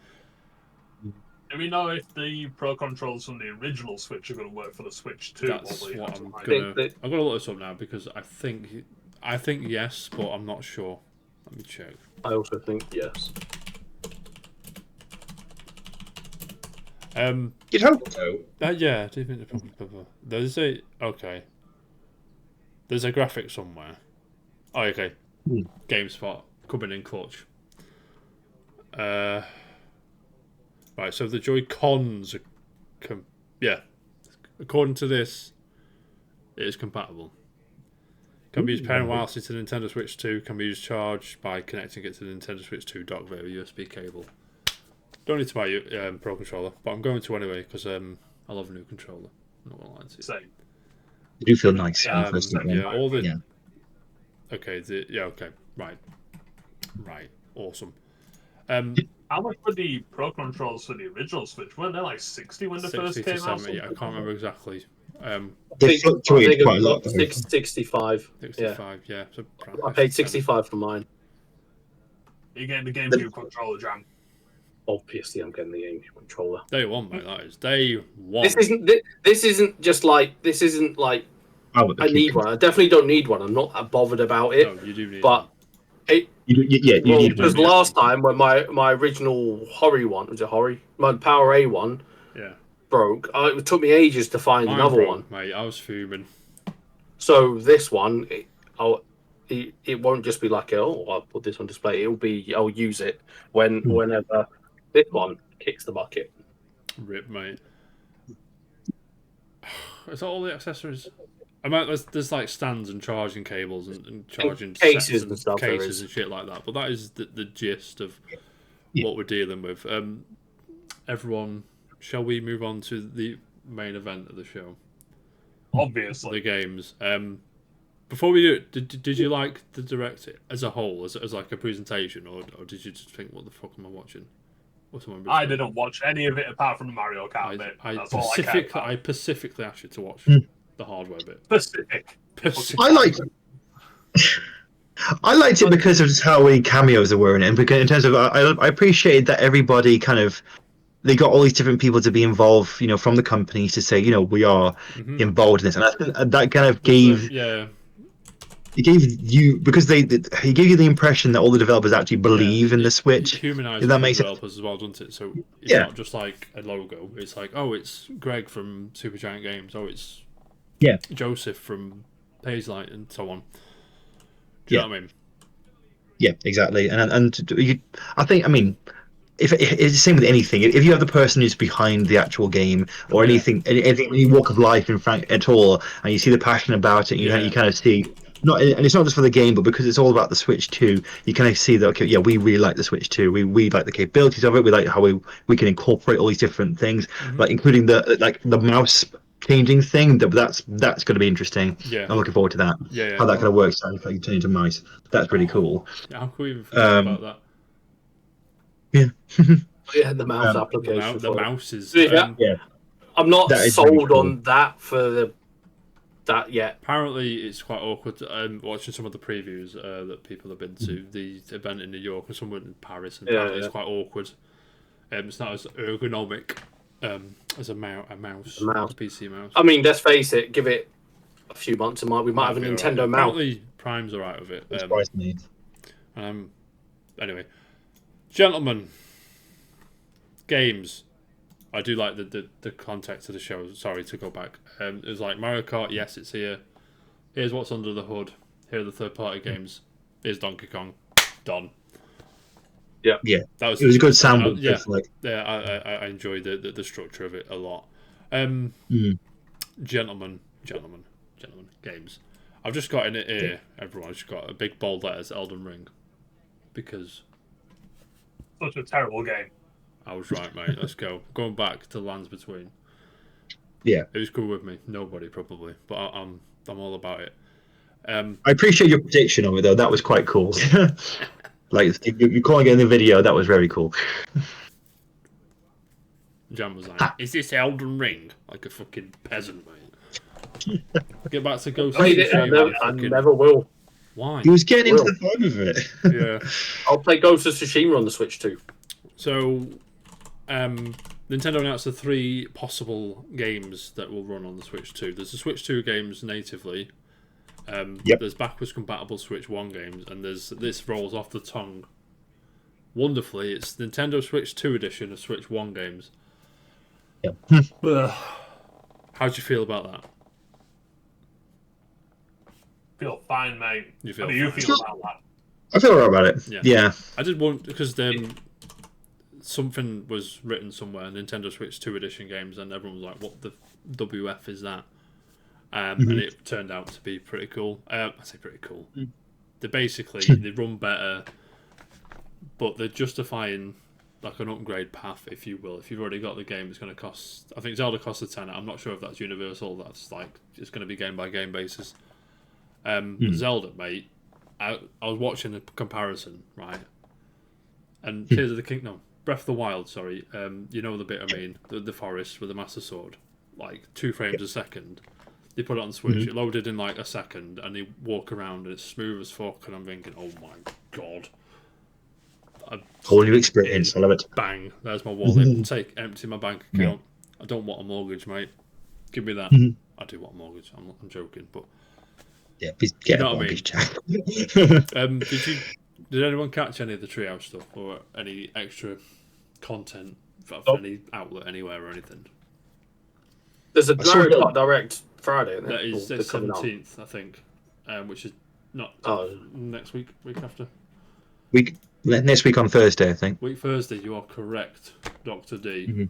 D: Do we know if the Pro Controllers from the original Switch are going to work for the Switch 2?
A: That's what I'm gonna. I'm gonna look this up now because I think yes, but I'm not sure. Let me check.
B: I also think yes.
C: You'd hope so.
A: Yeah, do you think there's a graphic somewhere. Oh, okay. GameSpot coming in clutch. Right, so the Joy-Cons are according to this, it is compatible. Can be used pairing wirelessly to the Nintendo Switch 2. Can be used charged by connecting it to the Nintendo Switch 2 dock via USB cable. Don't need to buy a Pro Controller, but I'm going to anyway because I love a new controller. I'm not gonna lie to you.
D: Same.
C: You do feel nice.
A: Okay. Okay. Right. Awesome.
D: How much were the Pro Controllers for the original Switch? Weren't they like 60 when they first came out?
A: Yeah, I can't remember exactly.
C: They fluctuated quite a lot.
B: 65.
A: 65, yeah. So
B: I paid 65 for mine.
D: You're getting the GameCube controller, Jan.
B: Obviously, I'm getting the GameCube controller.
A: Day one, mate. That is day one.
B: This isn't just like. This isn't like. I need one. I definitely don't need one. I'm not that bothered about it.
A: No, you do need
B: but
A: one.
C: You need
B: because last time when my original Hori one was it Hori? My Power A one.
A: Yeah.
B: Broke. It took me ages to find another one.
A: Mate, I was fuming.
B: So this one, it won't just be like, I'll put this on display. It'll be, I'll use it whenever this one kicks the bucket.
A: Rip, mate. Is that all the accessories? I mean, there's like stands and charging cables and charging
B: cases and stuff,
A: cases and shit like that. But that is the gist of what we're dealing with. Everyone, shall we move on to the main event of the show?
D: Obviously,
A: the games. Before we do it, did you like the Direct as a whole, as like a presentation, or did you just think, what the fuck am I watching?
D: I didn't watch any of it apart from the Mario Kart bit. That's all I cared about.
A: I specifically asked you to watch the hardware bit.
D: Specific.
C: I liked it because of just how many cameos there were in it, and because in terms of I appreciated that everybody kind of they got all these different people to be involved, from the companies to say, we are involved in this, and I think that kind of gave it gave you because he gave you the impression that all the developers actually believe in the Switch.
A: Humanizes the developers as well, doesn't it? So it's not just like a logo. It's like, oh, it's Greg from Supergiant Games. Oh, it's Joseph from Paislite, and so on. Do you know what I mean?
C: Yeah, exactly. And I think, if it's the same with anything. If you have the person who's behind the actual game or anything, any walk of life in fact at all, and you see the passion about it, you kind of see. And it's not just for the game, but because it's all about the Switch 2, you kind of see that, okay, we really like the Switch 2. We like the capabilities of it. We like how we can incorporate all these different things, like including the mouse changing thing. That's going to be interesting.
A: Yeah,
C: I'm looking forward to that. How that kind of works, how you turn into mice. That's pretty cool.
A: How can we even forget about that?
C: Yeah.
B: The mouse application.
A: The mouse is.
B: I'm not sold on that that yet.
A: Apparently, it's quite awkward. Watching some of the previews that people have been to the event in New York and someone in Paris, and apparently it's quite awkward. It's not as ergonomic as a mouse, a PC mouse.
B: I mean, let's face it. Give it a few months, we might have a Nintendo mouse.
A: Apparently, Prime's alright with it.
C: Surprised me.
A: Anyway, gentlemen, games. I do like the context of the show. Sorry to go back. It was like Mario Kart. Yes, it's here. Here's what's under the hood. Here are the third-party games. Here's Donkey Kong. Done.
C: Yeah.
A: It was
C: a good sound.
A: I enjoyed the structure of it a lot. Gentlemen, games. I've just got in it here. Everyone's just got a big bold letters Elden Ring, because
D: such a terrible game.
A: I was right, mate. Let's go. Going back to Lands Between.
C: Yeah.
A: Who's cool with me? Nobody, probably. But I'm all about it.
C: I appreciate your prediction of it, though. That was quite cool. Like, you calling it in the video, that was very cool.
A: Jan was like, is this Elden Ring? Like a fucking peasant, mate. Get back to Ghost of Tsushima.
B: I never will.
A: Why?
C: He was getting into the fun of it.
A: Yeah.
B: I'll play Ghost of Tsushima on the Switch too.
A: So, Nintendo announced the 3 possible games that will run on the Switch 2. There's the Switch 2 games natively. There's backwards compatible Switch 1 games, and this rolls off the tongue wonderfully. It's Nintendo Switch 2 edition of Switch 1 games.
C: Yep.
A: How do you feel about that?
D: Feel fine, mate.
A: You feel
D: about that?
C: I feel alright about it. Yeah.
A: I did want, because something was written somewhere, Nintendo Switch 2 edition games, and everyone was like, what the WF is that? And it turned out to be pretty cool. I say pretty cool. They they run better, but they're justifying like an upgrade path, if you will. If you've already got the game, it's going to cost. I think Zelda costs a tenner. I'm not sure if that's universal. That's like it's going to be game by game basis. Zelda, mate. I was watching the comparison, right? And Tears of the Kingdom, Breath of the Wild. Sorry, you know the bit I mean, the forest with the Master Sword, like 2 frames a second. They put it on the Switch. It loaded in like a second, and they walk around, and it's smooth as fuck. And I'm thinking, oh my god.
C: Whole new experience. I love it.
A: Bang! There's my wallet. Empty my bank account. I don't want a mortgage, mate. Give me that. I do want a mortgage. I'm joking, but
C: please get a mortgage.
A: Did anyone catch any of the Treehouse stuff or any extra content for any outlet anywhere or anything?
B: There's a Direct Friday.
A: That is the 17th, I think, which is not next week after.
C: Next week on Thursday, I think.
A: Week Thursday, you are correct, Dr. D.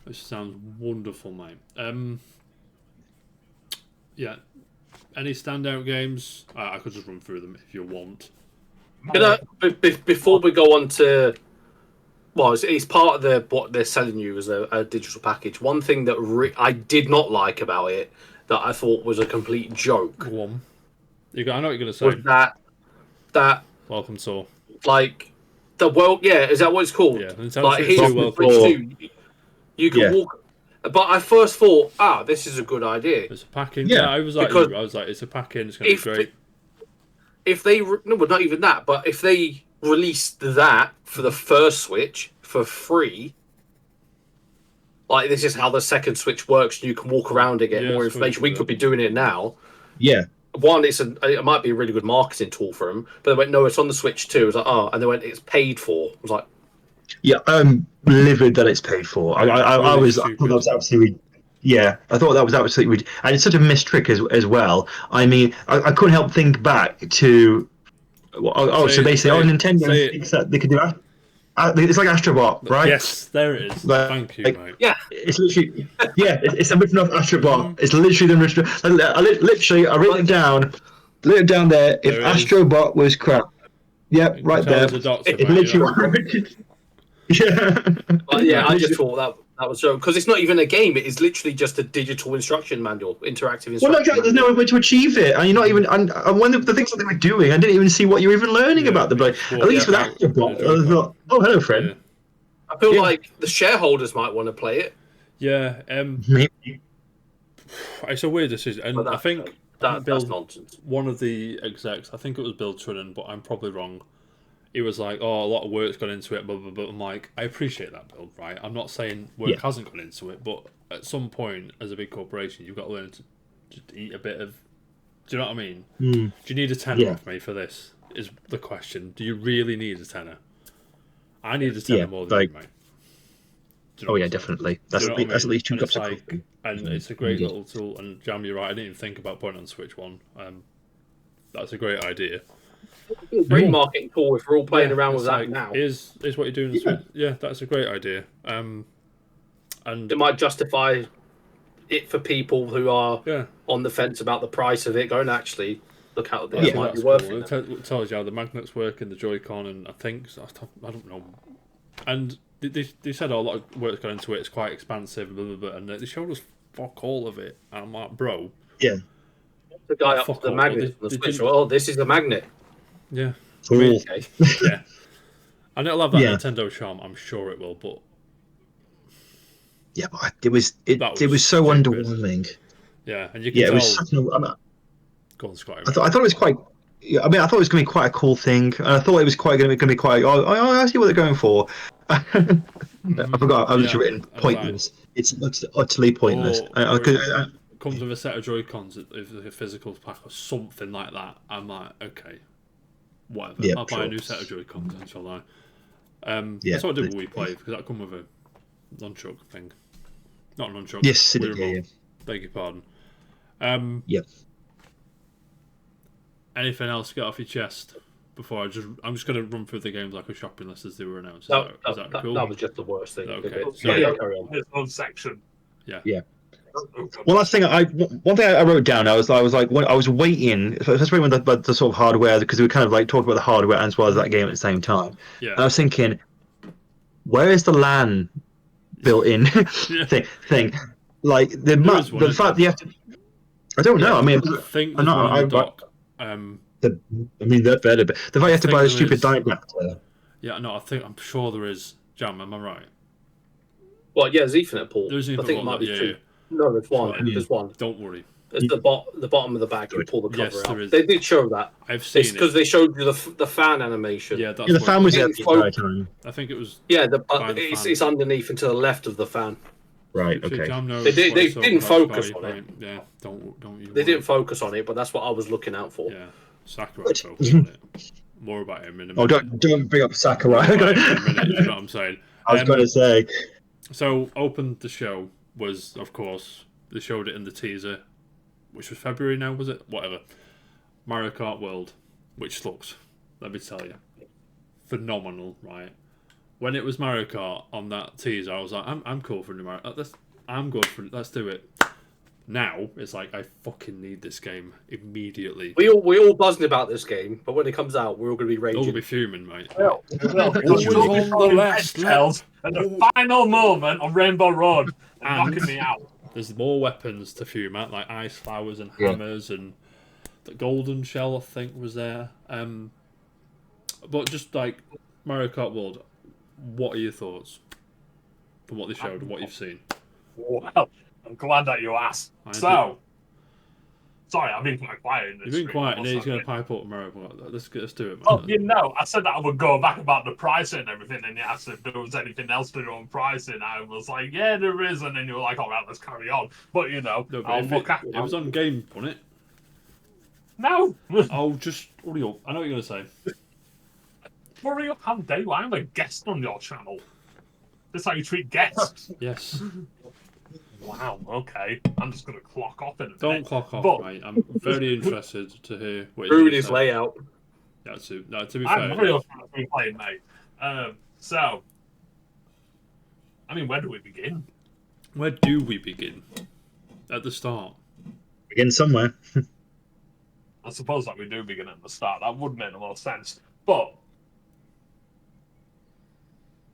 A: Which sounds wonderful, mate. Any standout games? I could just run through them if you want.
B: Before we go on to, it's part of what they're selling you as a digital package. One thing that I did not like about it, that I thought was a complete joke.
A: Go on. I know what you're going to say.
B: Was that
A: Welcome, Saul.
B: Like The world, yeah, is that what it's called?
A: Yeah, Nintendo
B: like
A: Switch
B: here's
A: 2 World
B: Switch
A: Cup.
B: 2. You can walk. But I first thought, this is a good idea.
A: It's a pack-in.
C: Yeah,
A: I was like, it's a pack-in. It's going to be great.
B: If they no, but not even that. But if they released that for the first Switch for free, like this is how the second Switch works. You can walk around and get more information. We could be doing it now.
C: Yeah.
B: One, it might be a really good marketing tool for them. But they went, no, it's on the Switch too. I was like, and they went, it's paid for. I was like,
C: yeah, I'm livid that it's paid for. I thought that was absolutely. Yeah, I thought that was absolutely, and it's such a missed trick as well. I mean, I couldn't help think back to, so basically, Nintendo thinks that they could do that. It's like Astrobot, right?
A: Yes, there it is. Thank you, mate.
B: Yeah,
C: it's literally, it's a ripping off Astrobot. It's literally the I wrote it down. Literally down there. If Astrobot was crap, yep, right there. It's literally.
B: Yeah, I just thought that was so because it's not even a game; it is literally just a digital instruction manual, interactive instruction.
C: Well, no, there's no way to achieve it, and you're not even. And one of the things that they were doing, I didn't even see what you were even learning about them. Like, at least with Astrobot, I thought, oh, hello, friend.
A: Yeah.
B: I feel like the shareholders might want to play it.
A: Yeah,
C: maybe.
A: It's a weird decision, and I think
B: that's nonsense.
A: One of the execs, I think it was Bill Trunnan, but I'm probably wrong. He was like, "Oh, a lot of work's gone into it," but I'm like, I appreciate that, Bill. Right? I'm not saying work hasn't gone into it, but at some point, as a big corporation, you've got to learn to just eat a bit of. Do you know what I mean? Do you need a tenner off me for this? Is the question. Do you really need a tenner? I need a tenner more than you, mate.
C: Oh yeah, definitely. That's at least 2 cups of coffee.
A: And it's a great little tool. And Jam, you're right. I didn't even think about putting on Switch 1. That's a great idea.
B: Great marketing tool if we're all playing around with that now.
A: Is what you're doing. Yeah, that's a great idea. And
B: it might justify it for people who are on the fence about the price of it. Going, actually, look how this might be worth it.
A: It tells you how the magnets work in the Joy-Con, and I don't know. And they said a lot of work's gone into it. It's quite expansive, blah, blah, blah, and they showed us fuck all of it. And I'm like, bro.
C: Yeah.
B: The guy up to the magnet on the Switch. Oh, this is a magnet.
A: Yeah.
C: Cool.
A: Yeah. And it'll have that Nintendo charm, I'm sure it will, but
C: yeah, but it was so underwhelming.
A: Yeah, and you can tell.
C: It was such an.
A: Go on, Scotty.
C: I thought it was quite. I mean, I thought it was going to be quite a cool thing, and I thought it was going to be quite. I see what they're going for. I forgot. I was written pointless. It's utterly pointless.
A: It comes with a set of Joy-Cons, a physical pack or something like that. I'm like, okay. Whatever. I'll buy a new set of Joy-Cons, shall I? That's what I did with Wii Play, because that come with a nunchuck thing. Not a nunchuck.
C: Yes, it did, yeah.
A: Beg your pardon.
C: Yep.
A: Anything else to get off your chest before I'm just going to run through the games like a shopping list as they were announced. Is that cool?
B: That was just the worst thing.
A: Okay.
B: Carry on.
D: There's no section.
A: Yeah.
C: Well, last thing one thing I wrote down, I was like, when I was waiting, especially when the sort of hardware, because we were kind of like talking about the hardware as well as that game at the same time.
A: Yeah.
C: And I was thinking, where is the LAN built-in thing? Like the fact that you have to. I don't know. I mean,
A: I think there's one in the dock.
C: That better. But the fact you have to buy a stupid diagram.
A: Yeah, no, I'm sure there is. Jam, am I right?
B: Well, yeah, there's Ethernet port.
A: There's Ethernet
B: I think it might be two. No, there's one.
A: Right.
B: There's one.
A: Don't worry.
B: It's the bottom of the bag. You pull the cover out.
A: There is.
B: They did show that.
A: I've seen it
B: because they showed you the fan animation.
A: Yeah, that's
C: the fan was there the entire time.
A: I think it was.
B: Yeah, it's underneath and to the left of the fan.
C: Right. Okay.
B: They didn't focus on it.
A: Yeah. Don't you?
B: They didn't focus on it, but that's what I was looking out for.
A: Yeah. Sakurai focused on it. More about him in a minute.
C: Oh, don't bring up Sakurai.
A: In a minute, you know what I'm saying?
C: I was going to say.
A: So, opened the show was, of course, they showed it in the teaser, which was February now, was it? Whatever. Mario Kart World, which looks, let me tell you, phenomenal, right? When it was Mario Kart on that teaser, I was like, I'm cool for the Mario. I'm good for it. Let's do it. Now it's like I fucking need this game immediately.
B: We all buzzing about this game, but when it comes out, we're all going to be raging.
A: All gonna be fuming, mate.
D: Well, on the last lap. And the final moment on Rainbow Road, knocking me out.
A: There's more weapons to fume at, like ice flowers and hammers, and the golden shell I think was there. But just like Mario Kart World, what are your thoughts from what they showed and what you've seen?
D: Well, I'm glad that you asked. Sorry, I've been quite quiet in this.
A: You've been quiet, and he's going to pipe up Mario Kart. Let's do it, man.
D: Oh, you know, I said that I would go back about the pricing and everything, and you asked if there was anything else to do on pricing. I was like, yeah, there is, and then you were like, all right, let's carry on. But, you know,
A: no, but it was on game, wasn't it?
D: No.
A: Oh, just hurry up. I know what you're going to say.
D: Hurry up, how dare you? I'm a guest on your channel. This is how you treat guests.
A: Yes.
D: Wow, okay. I'm just going to clock off in a minute.
A: Don't clock off, mate. I'm very interested to hear what you're
B: Ruin his layout.
A: Yeah, to be
D: I'm
A: fair.
D: very often playing, mate. So, I mean, where do we begin?
A: Where do we begin? At the start.
C: Begin somewhere.
D: I suppose that we do begin at the start. That would make the most sense. But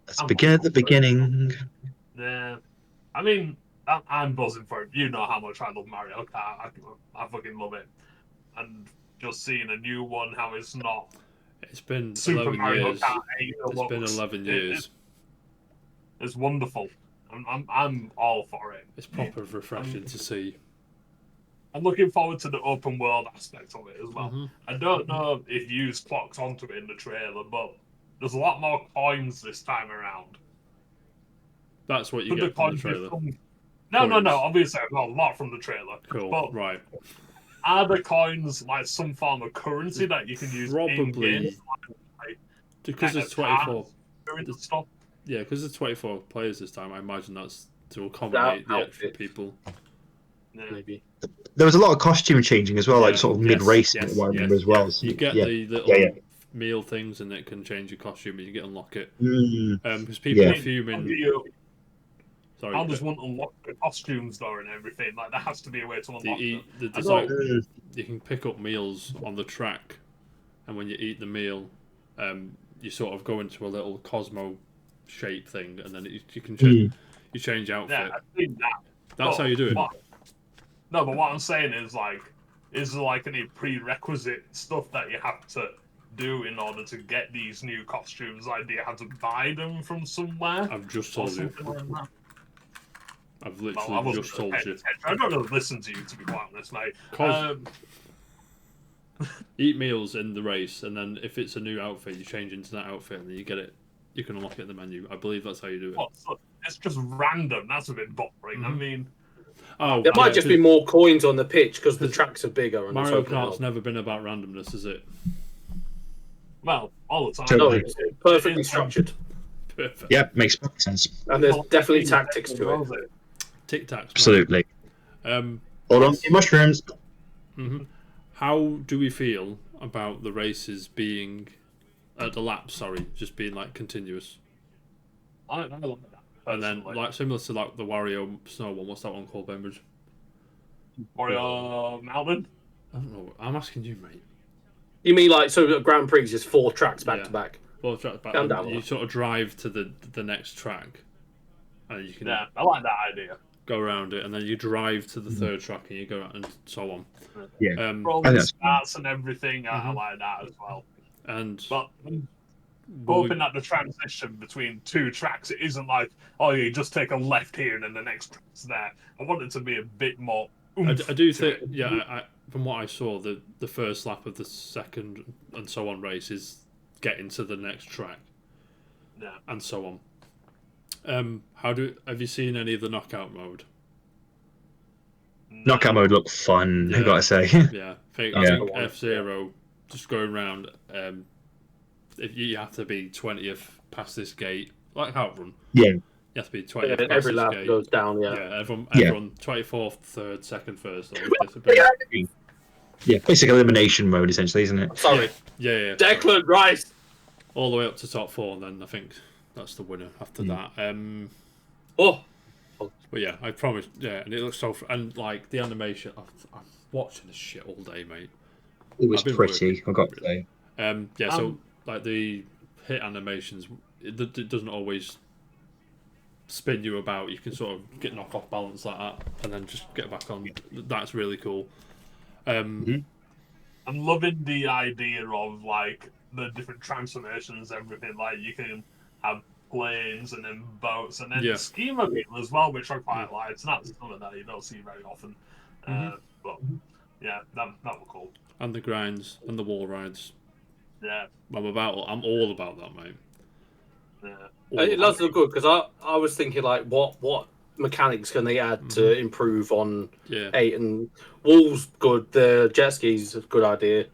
C: Let's begin at the beginning.
D: yeah, I mean, I'm buzzing for it. You know how much I love Mario Kart. I fucking love it. And just seeing a new one, how it's not.
A: It's been
D: Super
A: 11
D: Mario
A: years.
D: Kart 8
A: It's been 11 years.
D: It's wonderful. I'm all for it.
A: It's proper refreshing to see.
D: I'm looking forward to the open world aspect of it as well.
A: Mm-hmm.
D: I don't know if you clocked onto it in the trailer, but there's a lot more coins this time around.
A: That's what you get from the trailer.
D: No. Obviously, I got a lot from the trailer.
A: Cool.
D: But
A: right.
D: Are the coins like some form of currency that you can use?
A: Probably. Because there's 24.
D: Stuff?
A: Yeah, because there's 24 players this time. I imagine that's to accommodate the extra people.
D: Yeah.
B: Maybe.
C: There was a lot of costume changing as well, like sort of mid-race as well.
A: So you get the little meal things, and it can change your costume, and you get unlock it. Because people are fuming. Sorry,
D: I'll just want to unlock the costumes though and everything. Like there has to be a way to unlock them.
A: You can pick up meals on the track, and when you eat the meal, you sort of go into a little Cosmo shape thing, and then you can change outfit.
D: Yeah, I've seen that.
A: That's how you do it.
D: No, but what I'm saying is there like any prerequisite stuff that you have to do in order to get these new costumes? Like, do you have to buy them from somewhere?
A: I've just told you.
D: Like
A: I've literally just told you.
D: I don't really listen to you, to be quite honest, mate.
A: Eat meals in the race, and then if it's a new outfit, you change into that outfit, and then you get it. You can unlock it in the menu. I believe that's how you do it.
D: So it's just random. That's a bit boring. I mean,
B: there might just be more coins on the pitch because the tracks are bigger. And
A: Mario Kart's never been about randomness, is it?
D: Well, all the time.
B: No, it's perfectly structured.
A: Perfect.
C: Yeah, makes sense.
B: And there's definitely tactics to it.
A: Tic-tacs.
C: Absolutely.
A: Hold
C: on, mushrooms.
A: Mm-hmm. How do we feel about the races being, the laps? Sorry, just being like continuous.
D: I like that.
A: And then, like similar to like the Wario Snow one. What's that one called, Bainbridge?
D: Wario Mountain.
A: I don't know. I'm asking you, mate.
B: You mean like so? Grand Prix is 4 tracks back to back.
A: 4 tracks back. You sort of drive to the next track, and you can.
D: Yeah, I like that idea.
A: Go around it, and then you drive to the third track, and you go out, and so on.
C: Yeah.
D: Rolling starts and everything. I like that as well. But hoping that the transition between 2 tracks, it isn't like, oh, you just take a left here and then the next track's there. I want it to be a bit more.
A: I do think, from what I saw, the first lap of the second and so on race is getting to the next track.
D: Yeah.
A: And so on. Have you seen any of the knockout mode?
C: Knockout mode looked fun, I've got to say.
A: Yeah, I think F-Zero, just going around, if you have to be 20th past this gate, like Outrun.
C: Yeah.
A: You have to be 20th past
B: every
A: this
B: lap
A: gate.
B: goes down,
A: everyone 24th, 3rd, 2nd, 1st.
C: Yeah, basic elimination mode, essentially, isn't it?
B: Sorry.
A: Yeah.
B: Declan Rice!
A: All the way up to top 4, and then I think that's the winner after that. But yeah, I promise. Yeah, and it looks so. And like the animation, I'm watching this shit all day, mate.
C: It was pretty. I got to say.
A: So like the hit animations, it doesn't always spin you about. You can sort of get knocked off balance like that, and then just get back on. That's really cool.
D: I'm loving the idea of like the different transformations, everything. Like you can have planes and then boats and then schema people as well, which I quite like. It's not something that you don't see very often. But yeah, that were cool.
A: And the grinds and the wall rides.
D: Yeah,
A: I'm all about that, mate.
D: Yeah,
B: it does look good because I was thinking like what mechanics can they add to improve on 8 and walls good. The jet skis a good idea.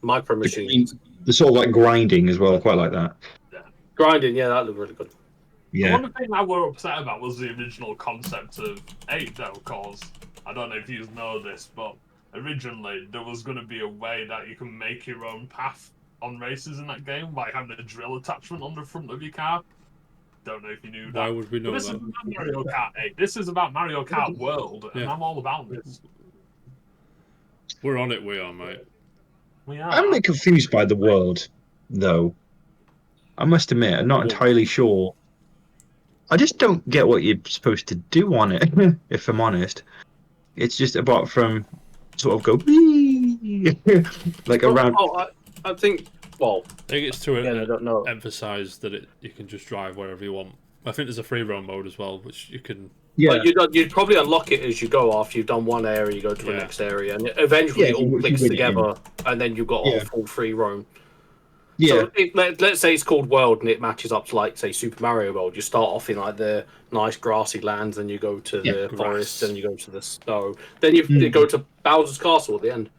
B: Micro machines.
C: The sort of like grinding as well. I quite like that.
D: Yeah.
B: Grinding, yeah, that looked really good.
C: Yeah.
D: The one thing I were upset about was the original concept of 8, though, because I don't know if you know this, but originally there was going to be a way that you can make your own path on races in that game by having a drill attachment on the front of your car. Don't know if you knew that.
A: Why would we know
D: this
A: that?
D: Is about Mario Kart 8. This is about Mario Kart World, and I'm all about this.
A: We're on it, we are, mate.
D: We are.
C: I'm a bit confused by the world, though. I must admit, I'm not entirely sure. I just don't get what you're supposed to do on it, if I'm honest. It's just apart from sort of go like around.
B: I think. Well,
A: I think it's to
B: I don't know.
A: emphasise that you can just drive wherever you want. I think there's a free roam mode as well, which you can.
B: Yeah, but you'd probably unlock it as you go. After you've done one area, you go to the next area, and eventually it all clicks together, and then you've got a full free roam.
C: Yeah.
B: So let's say it's called World, and it matches up to like say Super Mario World. You start off in like the nice grassy lands, and you go to the forest, and you go to the snow. Then you go to Bowser's Castle at the end.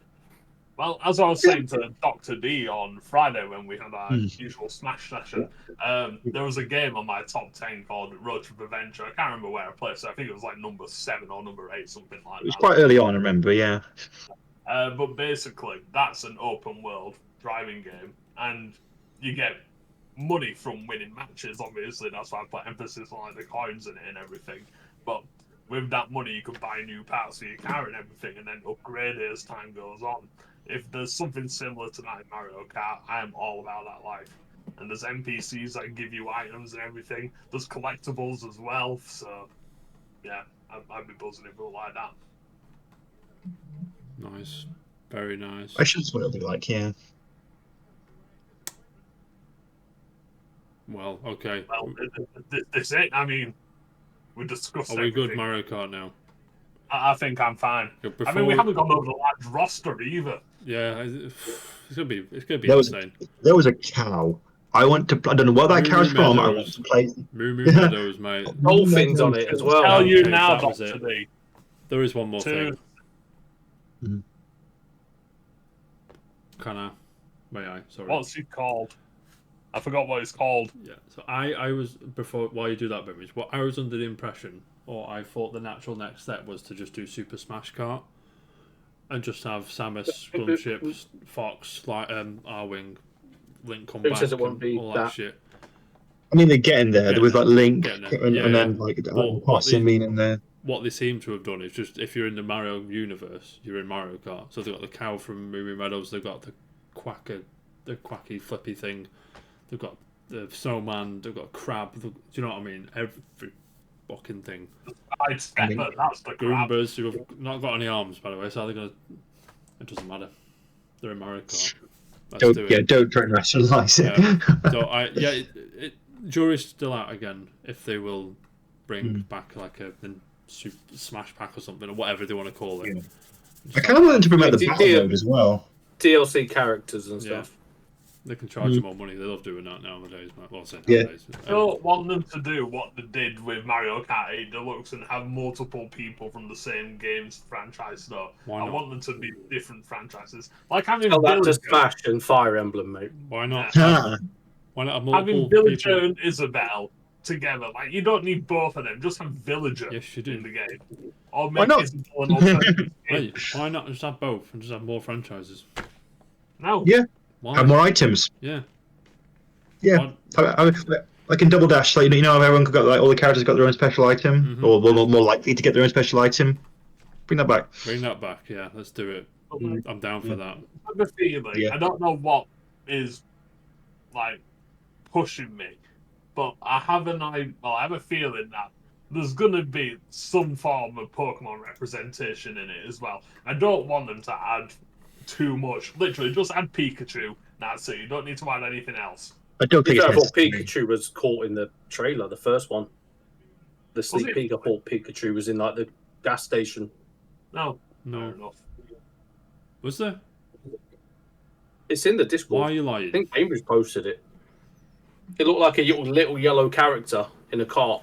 D: Well, as I was saying to Dr. D on Friday when we had our usual Smash session, there was a game on my top 10 called Road to Adventure. I can't remember where I played, so I think it was like number 7 or number 8, something like that.
C: It was quite early on, I remember, yeah.
D: But basically, that's an open world driving game, and you get money from winning matches, obviously. That's why I put emphasis on like the coins in it and everything. But with that money, you can buy new parts for your car and everything, and then upgrade it as time goes on. If there's something similar to that in Mario Kart, I am all about that life. And there's NPCs that give you items and everything. There's collectibles as well. So, yeah, I'd be buzzing if it was like that.
A: Nice. Very nice.
C: I should what it'll be like, yeah.
A: Well, okay.
D: Well, this it. I mean, we discussed
A: Are we
D: everything.
A: good Mario Kart now?
D: I think I'm fine. I mean, we haven't gone over the large roster either.
A: Yeah, it's gonna be insane.
C: There was a cow. I don't know what that cow's from. I want to play.
A: Moo Meadows, mate.
B: Dolphins on it as well.
D: I'll tell you now, Dr. D.
A: There is one more thing. May I? Sorry.
D: What's he called? I forgot what it's called.
A: Yeah. So I was before while you do that, Bainbridge. What I was under the impression, or I thought the natural next step was to just do Super Smash Kart, and just have Samus, Gunship, Fox, like Arwing, Link come back, all that shit.
C: I mean, they're getting there. There was like Link, and then like Possum in there.
A: What they seem to have done is just if you're in the Mario universe, you're in Mario Kart. So they've got the cow from Moo Meadows, they've got the quacky flippy thing, they've got the snowman, they've got a crab. Do you know what I mean? Every fucking thing.
D: That's the crab.
A: Goombas who've not got any arms, by the way, so they're gonna. It doesn't matter. They're in Mario Kart.
C: Don't try and rationalise it.
A: So jury's still out again if they will bring back like a Super Smash Pack or something or whatever they want to call it.
C: Yeah. I kind of want them to promote the battle mode as well.
B: DLC characters and stuff.
A: They can charge more money. They love doing that nowadays. Well,
D: I don't want them to do what they did with Mario Kart 8 Deluxe and have multiple people from the same games franchise though. I want them to be different franchises. Like having
B: to Smash and Fire Emblem, mate.
A: Why not? Why not have multiple
D: having Villager and Isabelle together? Like you don't need both of them. Just have Villager in the game. Or make Isabelle an alternative game.
A: Why not just have both and just have more franchises?
D: No.
C: Yeah.
A: Why?
C: Have more items.
A: Yeah.
C: Yeah. Like in Double Dash, like, you know, everyone got like all the characters got their own special item, or more likely to get their own special item. Bring that back.
A: Bring that back. Yeah, let's do it. I'm down for that.
D: I have a feeling. I don't know what is like pushing me, but I have a feeling that there's gonna be some form of Pokemon representation in it as well. I don't want them to add too much. Literally, just add Pikachu. That's it. You don't need to add anything else.
C: I don't think
B: I
C: it's
B: thought
C: necessary.
B: Pikachu was caught in the trailer, the first one. The sneak peek, I thought Pikachu was in like the gas station.
D: No, fair enough.
A: Was there?
B: It's in the Discord.
A: Why are you lying?
B: I think Bainbridge posted it. It looked like a little yellow character in a cart.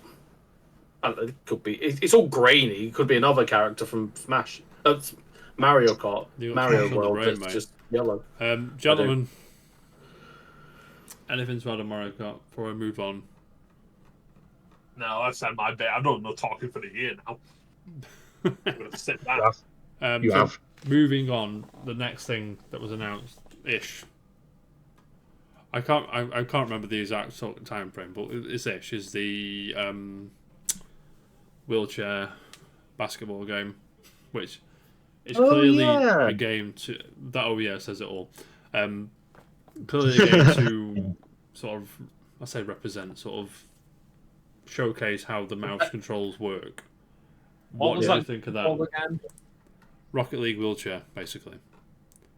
B: It could be. It's all grainy. It could be another character from Smash. Mario Kart. Mario World. It's just yellow.
A: Gentlemen, anything to add on Mario Kart before I move on?
D: No, I've said my bit. I'm not talking for the year now. I'm going to sit down.
C: You have.
A: Moving on, the next thing that was announced-ish. I can't remember the exact sort of time frame, but it's ish. Is the wheelchair basketball game, which is clearly a game to that. Oh yeah, says it all. Clearly a game to sort of, I say, represent, sort of showcase how the mouse controls work. What do you think of that?
D: Again?
A: Rocket League wheelchair, basically.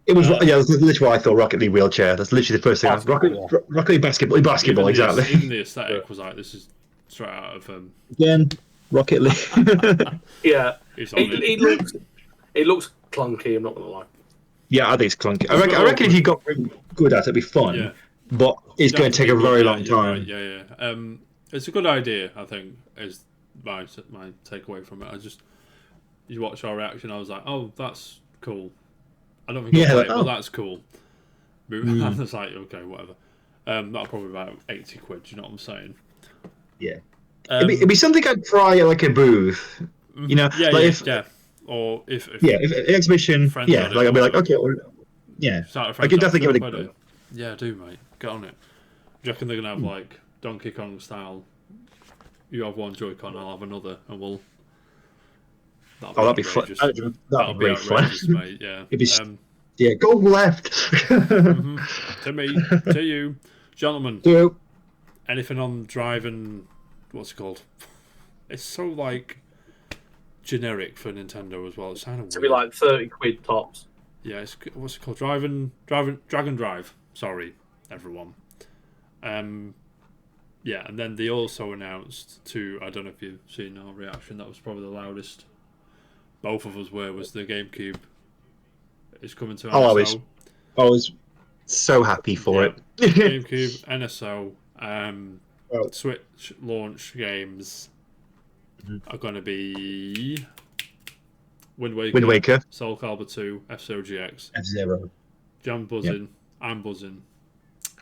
C: It was that's literally what I thought. Rocket League wheelchair. That's literally the first thing. Rocket League basketball, exactly.
A: Even the aesthetic was like, this is straight out of
C: again, Rocket League.
B: Yeah, it looks clunky. I'm not gonna lie.
C: Yeah, I think it's clunky. I reckon if you got really good at it, it'd be fun. Yeah. But it's going to take a very long time.
A: Right, yeah. It's a good idea, I think, is my takeaway from it. You watch our reaction, I was like, oh, that's cool. I don't think I'll play it, but that's cool. I was like, okay, whatever. That'll probably be about 80 quid, do you know what I'm saying?
C: Yeah. It'd be something I'd try at like a booth. You know?
A: Or if
C: an exhibition, I'd be like, okay, I could definitely give it a go.
A: Yeah, I do, mate. Get on it. Do you reckon they're going to have like Donkey Kong style? You have one Joy-Con, I'll have another, and we'll...
C: That'd be fun. That'd be fun,
A: mate. Yeah.
C: It'd be, go left.
A: To me, to you, gentlemen. Anything on driving? What's it called? It's so like generic for Nintendo as well. It's kind of
B: to be like 30 quid tops.
A: Yeah, what's it called? Dragon Drive. Sorry, everyone. Yeah, and then they also announced I don't know if you've seen our reaction. That was probably the loudest. Both of us was the GameCube. It's coming to NSO.
C: I was so happy for it.
A: GameCube, NSO, Switch launch games are going to be Wind Waker, Soul Calibur 2, F-Zero GX,
C: F-Zero.
A: I'm buzzing. I'm buzzing.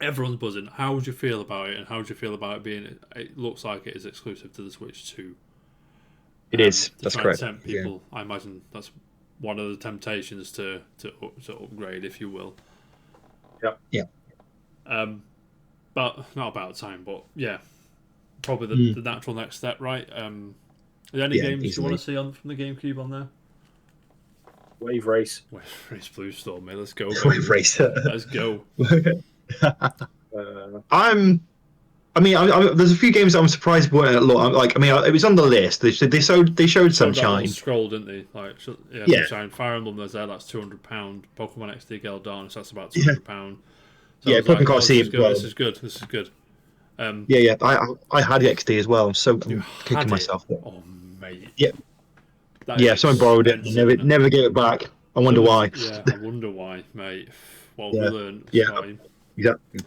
A: Everyone's buzzing. How would you feel about it? And how would you feel about it being? It looks like it is exclusive to the Switch 2.
C: It is. That's correct.
A: To tempt people, I imagine that's one of the temptations to upgrade, if you will.
C: Yeah.
A: But not about time. But yeah, probably the natural next step, right? Are there any games you want to see from the GameCube on there?
B: Wave Race.
A: Wave Race Blue Storm, mate. Let's go.
C: Wave Race.
A: Let's go.
C: There's a few games that I'm surprised weren't. It was on the list. They showed Sunshine.
A: Scroll, didn't they? Sunshine. Fire Emblem. There's there. That's £200. Pokemon XD Galdanis. That's about £200. So
C: Pokemon Colosseum.
A: This is good. I had the XD as well. I'm so kicking myself. Oh mate.
C: Yeah. Someone borrowed it. Never gave it back. I wonder why.
A: Yeah, I wonder why, mate. What we learned.
C: Exactly.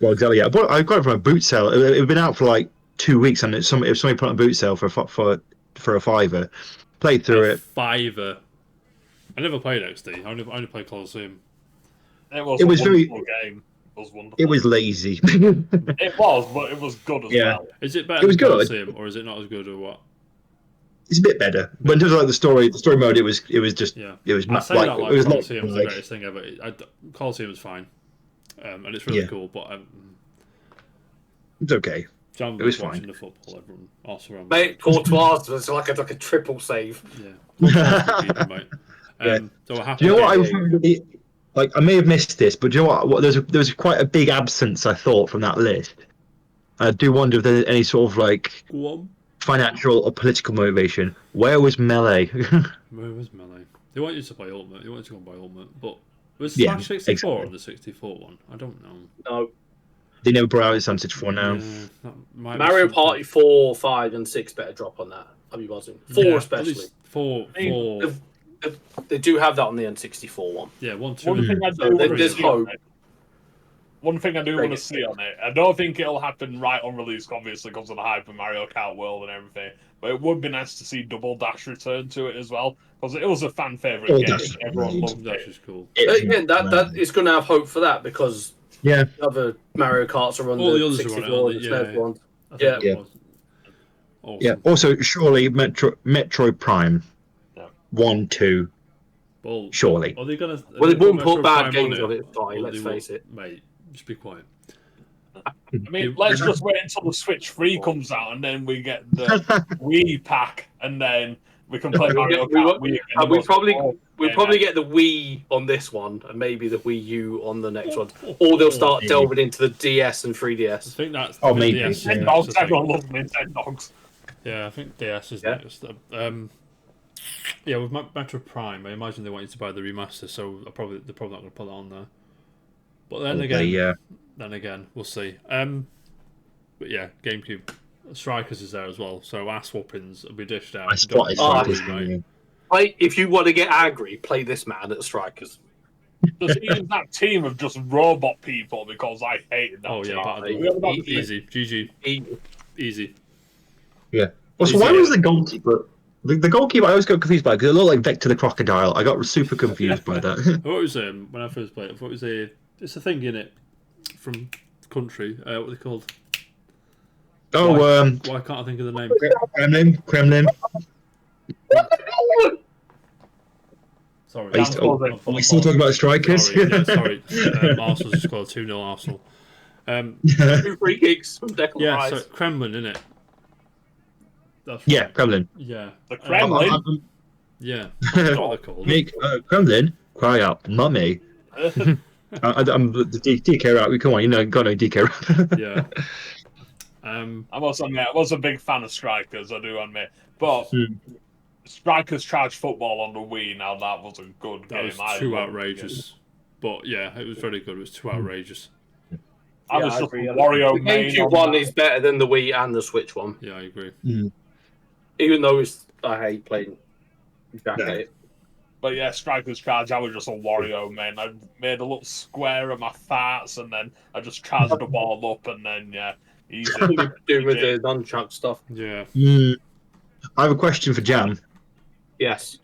C: Well, yeah. I got it from a boot sale. It had been out for like 2 weeks, and somebody put on a boot sale for a £5. Played through it.
A: £5. I never played XD. I only played Colosseum.
D: It was a wonderful game. It was wonderful.
C: It was lazy.
D: It was, but it was good as well.
A: Is it better than Colosseum, or is it not as good, or what?
C: It's a bit better, but in terms of like the story mode, it was just it was
A: Colosseum was the greatest thing ever. Colosseum was fine, and it's really cool, but
C: it's okay.
A: John was watching the football. Everyone also around.
B: Mate, Courtois was like a triple save.
A: Yeah, mate. So
C: do you know what I may have missed this, but do you know what? There was quite a big absence, I thought, from that list. I do wonder if there's any sort of like financial or political motivation. Where was Melee?
A: Where was Melee? They want you to play Ultimate. They want you to go and buy Ultimate, but Was Smash 64 on the 64 one? I don't know.
B: No.
C: They never brought out its on 64 now.
A: Yeah,
B: Mario Party 4, 5, and 6 better drop on that. I'll be buzzing. 4 especially.
A: 4.
B: They do have that on the N64 one.
A: Yeah, 1, 2.
D: One thing I do want to
B: there's
D: see
B: hope.
D: on it. One thing I do want to see on it. I don't think it'll happen right on release, obviously, because of the hype of Mario Kart World and everything. But it would be nice to see Double Dash return to it as well, because it was a fan favorite game.
C: Dash.
D: Everyone loved
A: Dash
D: it.
A: is cool.
B: Again, that is going to have hope for that because
C: the
B: other Mario Karts are on
A: All
B: the
A: the others
B: 64
A: are on
B: and
A: it,
B: SNES ones.
A: Yeah.
C: Awesome. Yeah. Also, surely Metroid Prime.
D: Yeah.
C: 1, 2.
A: Well,
C: surely.
A: Are they gonna?
B: Well, they won't put
A: Metroid
B: bad
A: Prime
B: games on it. Fine, let's face it.
A: Mate, just be quiet.
D: I mean, let's just wait until the Switch 3 comes out, and then we get the Wii pack, and then we can play Mario Kart Wii again.
B: We probably get the Wii on this one, and maybe the Wii U on the next one, or they'll start delving into the DS and 3DS.
A: I think that's.
C: Maybe.
D: Nintendogs, everyone loves Nintendogs.
A: Yeah, I think DS is next. Yeah, with Metro Prime, I imagine they want you to buy the remaster, so they're probably not going to put that on there. But then again, we'll see. But yeah, GameCube Strikers is there as well, so ass whoopings will be dished out.
B: If you want to get angry, play this man at Strikers.
D: Just use that team of just robot people because I hated that.
A: Easy, GG, easy.
C: Yeah. Well, so why was the goalkeeper? The goalkeeper I always got confused by because it looked like Vector the Crocodile. I got super confused by that.
A: I thought it was when I first played it. I thought it was it's a thing in it from country. What are they called? Why can't I think of the name?
C: Kremlin.
A: Sorry.
C: Are we still talking about Strikers?
A: Sorry. Arsenal just scored 2-0 Arsenal.
B: 2 free kicks from Declan Rice.
A: So Kremlin, innit?
C: Kremlin.
A: Yeah.
D: The Kremlin?
A: Yeah. That's what they're called.
C: Make Kremlin cry out, mummy. I'm the DK route. Come on, got no DK route.
A: Yeah.
D: I must admit, I was a big fan of Strikers, I do admit. But Strikers Charge Football on the Wii, now that was a good game.
A: That was too outrageous. But yeah, it was very good. It was too outrageous.
D: I was just Wario
B: The GameCube one is better than the Wii and the Switch one.
A: Yeah, I agree.
B: Even though I hate playing Jack 8.
D: But yeah, Strikers Charge, I was just a Wario, man. I made a little square of my farts, and then I just charged the ball up, and then, easy.
B: Doing with the nunchuck stuff.
A: Yeah.
C: I have a question for Jam.
B: Yes.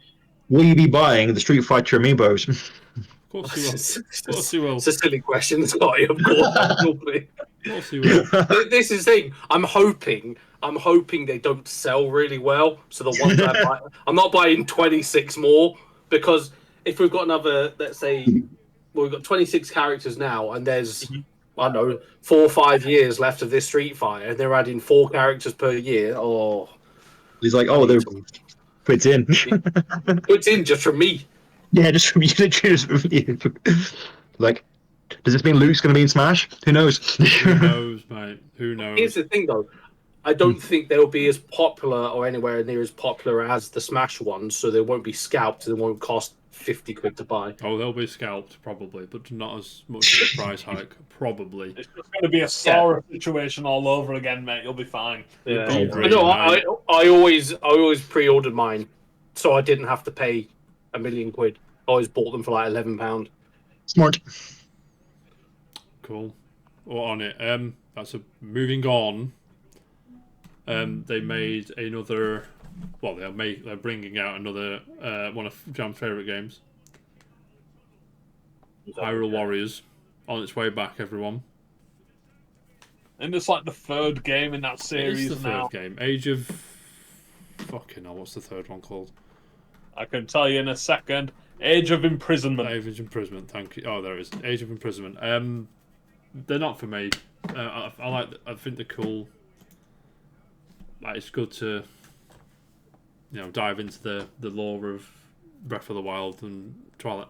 C: Will you be buying the Street Fighter amiibos?
A: Of course you will.
B: It's a silly question, Scotty. Of course
A: you will.
B: This is the thing. I'm hoping they don't sell really well. So the ones I buy, I'm not buying 26 more because if we've got another, let's say, we've got 26 characters now, and there's 4 or 5 years left of this Street Fighter, and they're adding 4 characters per year. Oh,
C: he's like, they're put in.
B: Put in just for me.
C: Yeah, just from you. Like, does this mean Luke's going to be in Smash? Who knows?
A: Who knows, mate? Who knows?
B: Here's the thing, though. I don't think they'll be as popular or anywhere near as popular as the Smash ones, so they won't be scalped and they won't cost 50 quid to buy.
A: Oh, they'll be scalped, probably, but not as much of a price hike, probably.
D: It's just going to be a Sora situation all over again, mate. You'll be fine.
B: Yeah. I always pre-ordered mine, so I didn't have to pay £1 million. I always bought them for like £11.
C: Smart.
A: Cool. Or on it. Moving on. They made another. Well, they're bringing out another one of Jam's favourite games. Hyrule Warriors, on its way back, everyone.
D: And it's like the 3rd game in that series
A: it's the
D: now.
A: 3rd game. Age of. Fucking hell, what's the 3rd one called?
D: I can tell you in a second. Age of Imprisonment.
A: Age of Imprisonment, thank you. Oh, there it is. Age of Imprisonment. They're not for me. I think they're cool. Like, it's good to, dive into the lore of Breath of the Wild and Twilight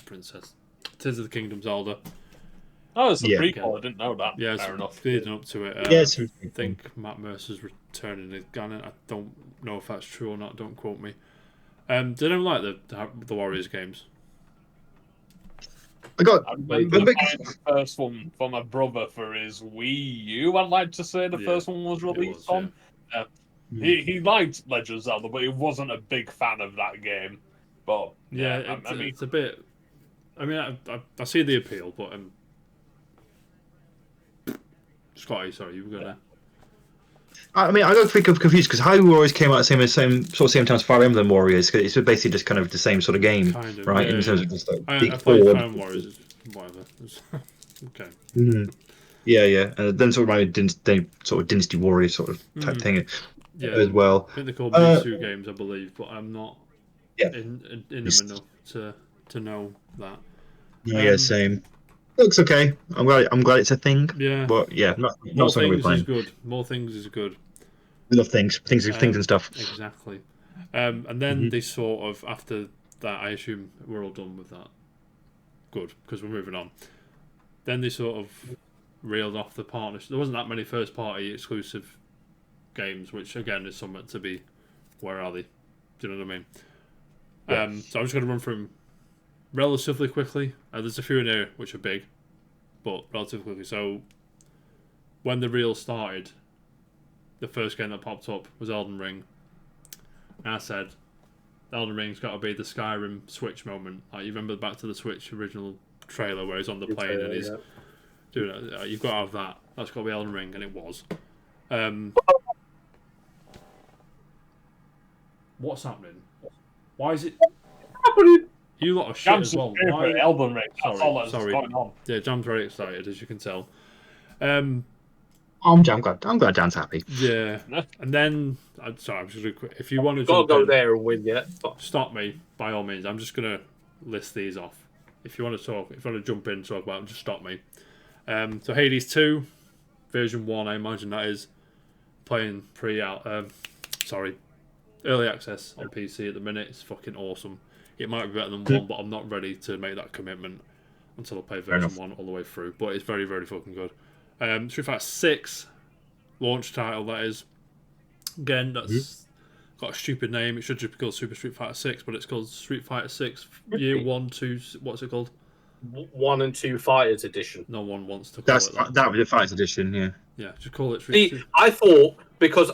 A: Princess, Tears of the Kingdom, Zelda.
D: Oh, it's a prequel. I didn't know that.
A: Yeah,
D: fair enough.
A: Leading up to it.
C: Yes,
A: I think Matt Mercer's returning again. I don't know if that's true or not. Don't quote me. They don't like the Warriors games.
D: I remember buying the first one for my brother for his Wii U, I'd like to say the first one was released on. He liked Legend of Zelda, but he wasn't a big fan of that game. But
A: it's a bit. I mean, I see the appeal, but Scotty, sorry, you were gonna.
C: I mean, I got confused because Hyrule Warriors came out at the same time as Fire Emblem Warriors. Cause it's basically just kind of the same sort of game,
A: kind of,
C: right?
A: Yeah,
C: in terms of just like
A: I played Fire Emblem Warriors, whatever. Okay.
C: Mm-hmm. Yeah, and then sort of Dynasty Warriors sort of type thing, as well.
A: I think they're called Mewtwo games, I believe, but I'm not in them enough to know that.
C: Yeah, same. Looks okay. I'm glad it's a thing.
A: Yeah,
C: but yeah, not
A: more
C: something we're
A: things
C: playing.
A: is good. More things is good.
C: We love things and stuff.
A: Exactly. And then they sort of, after that, I assume we're all done with that. Good, because we're moving on. Then they sort of reeled off the partnership. There wasn't that many first-party exclusive games, which again is something to be. Where are they? Do you know what I mean? Yeah. So I'm just going to run through them relatively quickly. There's a few in here which are big, but relatively quickly. So when the reel started, the first game that popped up was Elden Ring. And I said, Elden Ring's got to be the Skyrim Switch moment. Like, you remember the Back to the Switch original trailer where he's on the plane and he's doing it? You've got to have that. That's got to be Elden Ring, and it was. What's happening? Why is it... You lot of shit
D: Jam's
A: as well.
D: Why? Elden Ring.
A: Sorry.
D: Going on.
A: Yeah, Jam's very excited, as you can tell.
C: I'm glad Dan's happy.
A: Yeah, and then I'm just gonna. If you want to
B: go there and win,
A: stop me by all means. I'm just gonna list these off. If you want to talk, if you want to jump in and talk about them, just stop me. So Hades 2, version 1, I imagine that is playing early access on PC at the minute. It's fucking awesome. It might be better than 1, but I'm not ready to make that commitment until I play version 1 all the way through. But it's very, very fucking good. Street Fighter 6 launch title, that is. Again, that's got a stupid name. It should just be called Super Street Fighter 6, but it's called Street Fighter 6 Year 1, 2. What's it called?
B: 1 and 2 Fighters Edition.
A: No one wants to call it that.
C: That was the Fighters Edition, yeah.
A: Yeah, just call it Street Fighter.
B: I thought, because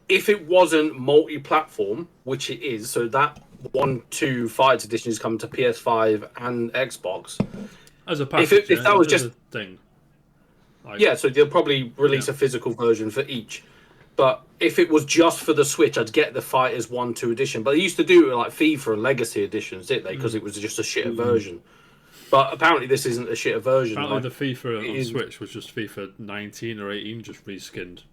B: if it wasn't multi-platform, which it is, so that 1, 2 Fighters Edition is coming to PS5 and Xbox.
A: As a package,
B: if that was just
A: a thing.
B: So they'll probably release a physical version for each. But if it was just for the Switch, I'd get the Fighters 1, 2 edition. But they used to do it like FIFA and Legacy editions, didn't they? Because it was just a shitter version. But apparently this isn't a shitter version.
A: Apparently the FIFA on Switch was just FIFA 19 or 18, just reskinned.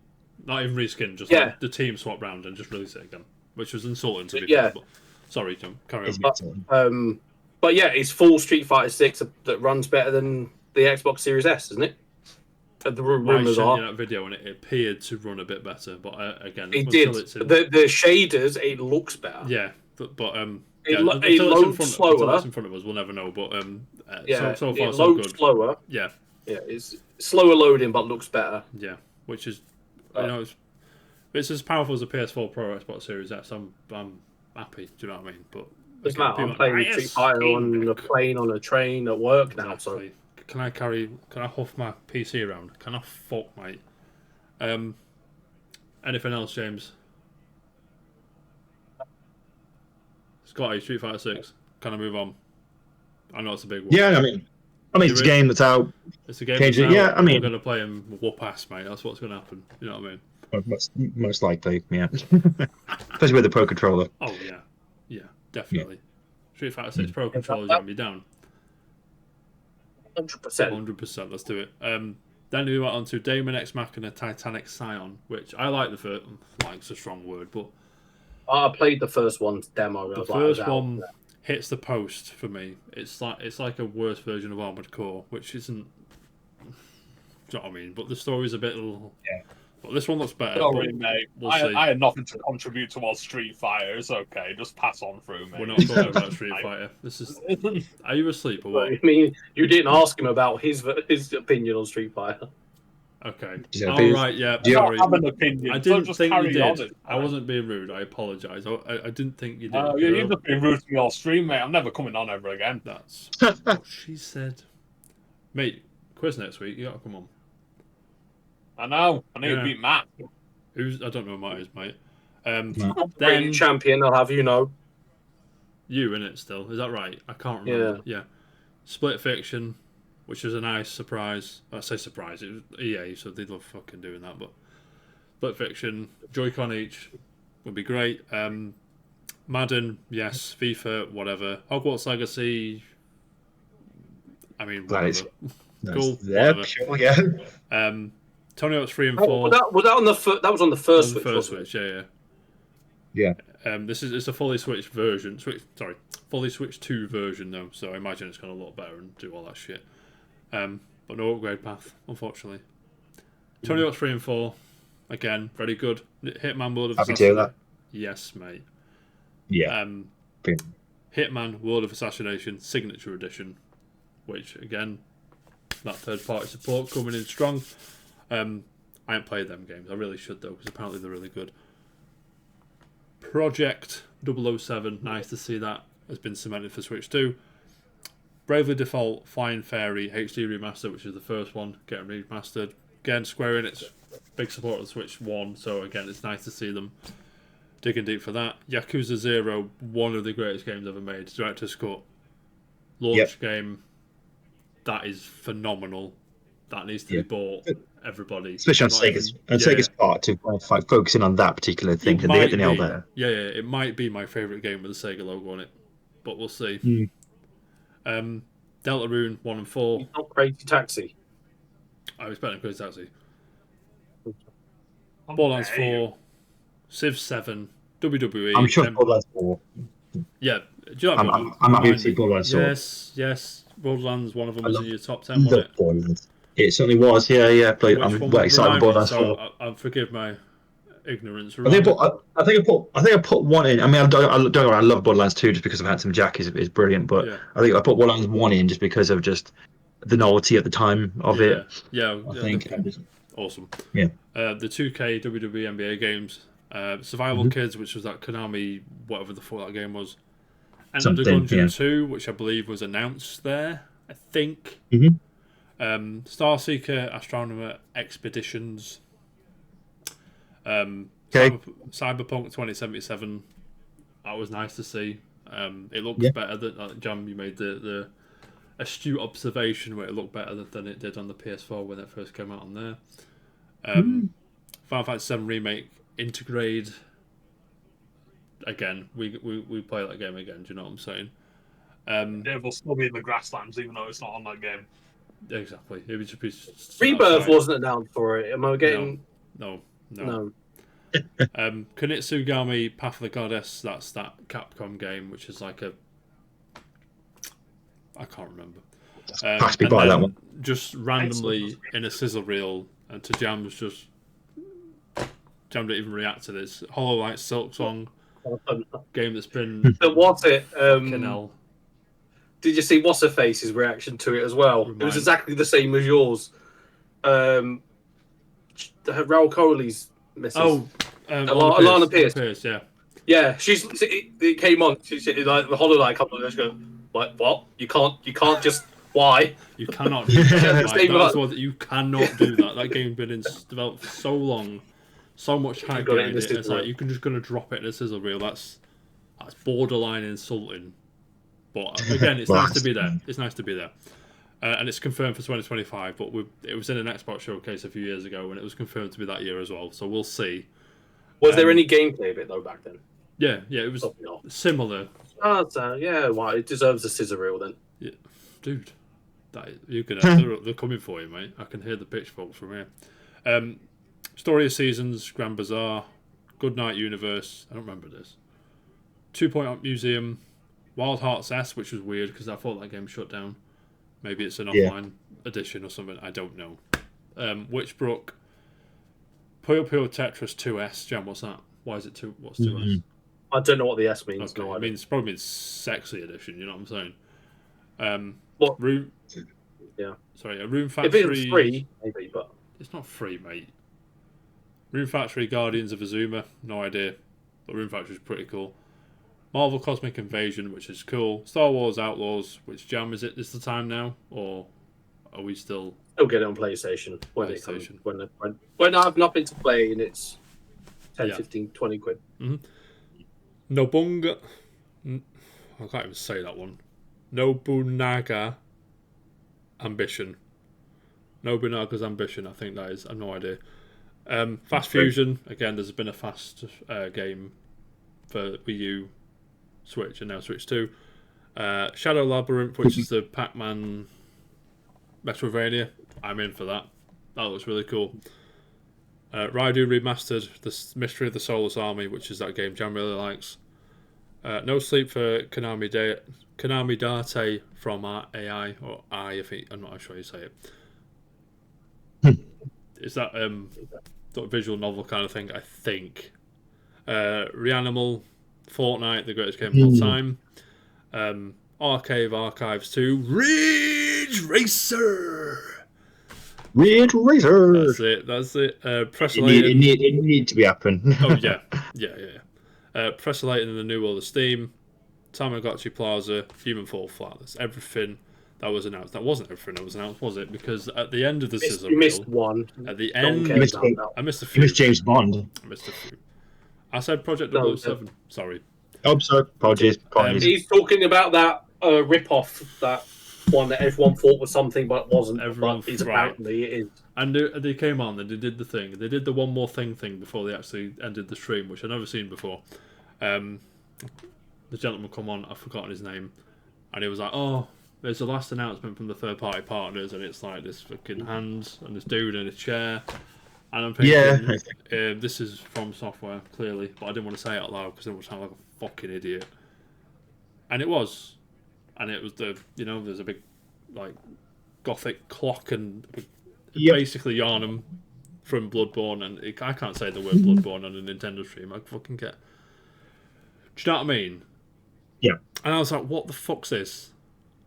A: Not even reskinned, just like the team swapped round and just released it again. Which was insulting to be fair. But sorry, Tom, carry
B: on. But yeah, it's full Street Fighter 6 that runs better than the Xbox Series S, isn't it? The rumors are
A: that video and it appeared to run a bit better, but again,
B: it did. The shaders, it looks better.
A: Yeah, but
B: it loads slower.
A: Until it's in front of us, we'll never know. But so far
B: it
A: so
B: loads
A: good.
B: Slower.
A: Yeah,
B: it's slower loading, but looks better.
A: Yeah, which is it's as powerful as a PS4 Pro or Xbox Series S. I'm happy. Do you know what I mean? But
B: I'm playing Street Fighter on a plane, on a train, at work now. So.
A: Can I huff my PC around? Can I fuck, mate? Anything else, James? Scotty, Street Fighter 6. Can I move on? I know it's a big one.
C: Yeah, I mean it's a game that's out.
A: It's a game that's out.
C: Yeah, I mean,
A: we're going to play and whoop ass, mate. That's what's going to happen. You know what I mean?
C: Most likely, yeah. Especially with the Pro Controller.
A: Oh, yeah, definitely. Yeah. Street Fighter 6 Pro Controller is going to be down. 100%. Let's do it. Then we went on to Daemon X Machina Titanic Scion, which I like the first. Like's a strong word, but
B: I played the first one's demo.
A: The first one hits the post for me. It's like a worse version of Armored Core, which isn't. Do you know what I mean? But the story's a bit. But this one looks better.
D: Sorry, mate. I had nothing to contribute towards Street Fighter. It's okay. Just pass on through, mate.
A: We're not talking about Street Fighter. This is. Are you asleep or what?
B: I mean, you didn't ask him about his opinion on Street Fighter.
A: Okay.
C: Just have
A: All
C: a-
A: right. Yeah.
C: Do you-
A: Sorry.
D: I have an opinion.
A: I
D: so
A: didn't
D: just
A: think you
D: carry
A: did.
D: on.
A: I wasn't being rude. I apologise. I didn't think you did.
D: You've just been rude to me all stream, mate. I'm never coming on ever again.
A: That's what she said. Mate, quiz next week. You gotta come on.
D: I know. I need
A: Yeah.
D: to beat Matt.
A: I don't know who Matt is, mate.
C: No.
B: Then champion, I'll have you know.
A: You in it still. Is that right? I can't remember. Yeah. Split Fiction, which is a nice surprise. I say surprise. It was EA, so they love fucking doing that. But Split Fiction, Joy-Con each would be great. Madden, yes. FIFA, whatever. Hogwarts Legacy. I mean, whatever. Cool.
C: Yeah,
A: Whatever.
C: sure, yeah.
A: Tony Hawk's 3 and 4.
B: Was that on the that was on the first Switch?
A: First
B: wasn't it?
A: Switch, yeah.
C: Yeah.
A: It's a fully switched version. Fully switched 2 version though. So I imagine it's going to look better and do all that shit. But no upgrade path, unfortunately. Tony Hawk's 3 and 4, again, very good. Hitman World of
C: Happy to hear that.
A: Yes, mate.
C: Yeah.
A: Hitman World of Assassination Signature Edition, which again, that third party support coming in strong. I haven't played them games. I really should though, because apparently they're really good. Project 007, nice to see that has been cemented for Switch 2. Bravely Default Flying Fairy HD Remaster, which is the first one, getting remastered. Again, Square Enix, big support of the Switch 1, so again, it's nice to see them digging deep for that. Yakuza 0, one of the greatest games ever made. Director's Cut. Launch game. That is phenomenal. That needs to be bought. Everybody.
C: Especially on Sega's part to focusing on that particular thing. They hit the nail there.
A: Yeah, it might be my favourite game with the Sega logo on it. But we'll see. Deltarune 1 and 4.
B: Not Crazy Taxi.
A: I was betting Crazy Taxi. Borderlands 4. Civ 7. WWE.
C: I'm sure Borderlands 4.
A: Yeah. Do you know what
C: I'm happy to see Borderlands 4.
A: Yes. Borderlands, one of them was in your top 10, wasn't it?
C: Borderlands. It certainly was, yeah. I'm well excited about Borderlands 4.
A: I forgive my ignorance.
C: I think I put one in. I mean, I don't know. I love Borderlands 2 just because of Handsome Jack is brilliant, but I think I put Borderlands 1 in just because of just the novelty at the time of it.
A: Yeah,
C: I think
A: awesome.
C: Yeah.
A: The 2K WWE NBA games, Survival Kids, which was that Konami, whatever the fuck that game was, and Under Gungeon 2, which I believe was announced there. I think. Starseeker Astronomer Expeditions. Cyberpunk 2077. That was nice to see. It looks better than Jam. You made the astute observation where it looked better than it did on the PS4 when it first came out on there. Final Fantasy VII Remake Intergrade. Again, we play that game again. Do you know what I'm saying?
B: It will still be in the grasslands, even though it's not on that game.
A: Exactly. It would just be
B: Rebirth wasn't announced for it. Am I getting?
A: No. Kunitsugami Path of the Goddess. That's that Capcom game, which is like a. I can't remember.
C: Pass me by that one.
A: Just randomly in a sizzle reel, and to Jam didn't even react to this. Hollow Knight Silk Song game that's been.
B: But what's it?
A: Canal.
B: Did you see What's Her Face's reaction to it as well? It was exactly the same as yours. Raul Coley's missus. Alana Pierce. Yeah. It came on. She's like the Hollow Knight couple of days like, what? You can't just. Why?
A: You cannot do that. You cannot do that. That game's been developed for so long, so much hype behind it. It's like you're just gonna drop it in a sizzle reel. That's borderline insulting. But again, it's nice to be there. It's nice to be there. And it's confirmed for 2025, but it was in an Xbox showcase a few years ago, and it was confirmed to be that year as well. So we'll see.
B: Was there any gameplay of it though back then?
A: Yeah, it was similar.
B: Oh, well, it deserves a scissor reel then.
A: Yeah, dude, they're coming for you, mate. I can hear the pitchforks from here. Story of Seasons, Grand Bazaar, Goodnight Universe. I don't remember this. 2 Point Up Museum, Wild Hearts S, which was weird because I thought that game shut down. Maybe it's an offline edition or something. I don't know. Witchbrook, Puyo Puyo Tetris 2S. Jam, what's that? Why is it 2? What's 2S?
B: I don't know what the S means.
A: Okay.
B: No,
A: it probably means sexy edition. You know what I'm saying?
B: What?
A: Room.
B: Yeah.
A: Sorry, a Room Factory.
B: If it's 3, maybe, but
A: It's not free, mate. Rune Factory Guardians of Azuma, no idea. But Rune Factory is pretty cool. Marvel Cosmic Invasion, which is cool. Star Wars Outlaws, which jam is it? Is the time now, or are we still?
B: Still get it on PlayStation when
A: PlayStation.
B: When I have nothing to play and it's 10, 15, 20 quid.
A: Nobunga. I can't even say that one. Nobunaga Ambition. Nobunaga's Ambition, I think that is. I have no idea. Fast Fusion. Again, there's been a fast game for Wii U, Switch, and now Switch 2. Shadow Labyrinth, which is the Pac-Man Metroidvania. I'm in for that. That looks really cool. Raidu Remastered, The Mystery of the Soulless Army, which is that game Jam really likes. No Sleep for Konami Date from AI, or I think, I'm not sure how you say it. Is that sort of visual novel kind of thing, I think. Reanimal, Fortnite, the greatest game of all time. Arcade Archives 2, Ridge Racer!
C: Ridge Racer!
A: That's it.
C: It need to be happening.
A: Oh, yeah. Presolating in the New World of Steam, Tamagotchi Plaza, Human Fall Flat. That's everything that was announced. That wasn't everything that was announced, was it? Because at the end of the sizzle reel...
B: You missed one.
A: At the end... I missed a few.
C: You missed James Bond.
A: I missed a few. I said Project 007. Sorry.
C: Oh, sorry. Apologies.
B: He's talking about that rip-off, that one that everyone thought was something but wasn't. Apparently it is.
A: And they came on and they did the thing. They did the one more thing before they actually ended the stream, which I've never seen before. The gentleman come on, I've forgotten his name, and he was like, "Oh, there's the last announcement from the third-party partners," and it's like this fucking hand and this dude in a chair. And I'm thinking, this is From Software, clearly, but I didn't want to say it out loud because it would sound like a fucking idiot. And it was. And it was there's a big, like, gothic clock and basically Yharnam from Bloodborne, and I can't say the word Bloodborne on a Nintendo stream. I fucking get. Do you know what I mean?
C: Yeah.
A: And I was like, what the fuck's this?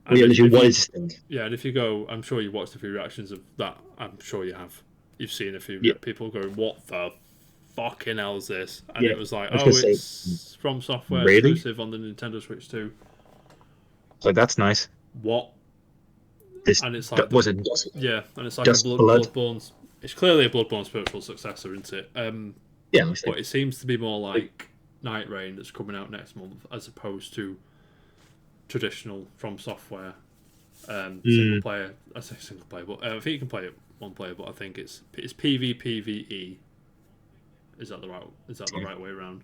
C: And what is this thing?
A: Yeah, and if you go, I'm sure you watched a few reactions of that. I'm sure you have. You've seen a few people going, what the fucking hell is this? And it was like, it's From Software exclusive on the Nintendo Switch 2.
C: So that's nice.
A: What?
C: And it's like was it?
A: Yeah, and it's like a Bloodborne. It's clearly a Bloodborne spiritual successor, isn't it? But it seems to be more like Night Rain that's coming out next month, as opposed to traditional From Software single player. I say single player, but I think you can play it one player. But I think it's PvPvE. Is that the right way around?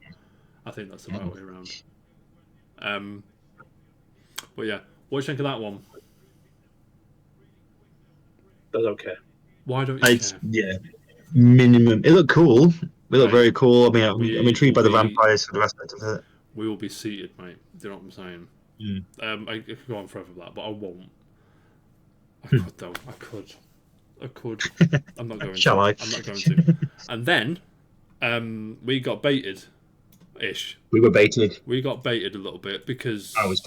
A: I think that's the right way around. But yeah, what do you think of that one?
B: That's okay.
A: Why don't you care?
C: Yeah, minimum. It looked cool. It looked very cool. I mean, I'm intrigued by the vampires for the aspect of it.
A: We will be seated, mate. Do you know what I'm saying? I could go on forever with that, but I won't. I could though. I could. I'm not going
C: Shall
A: to.
C: I?
A: I'm not going to. And then we got baited. Ish.
C: We were baited.
A: We got baited a little bit because
C: I was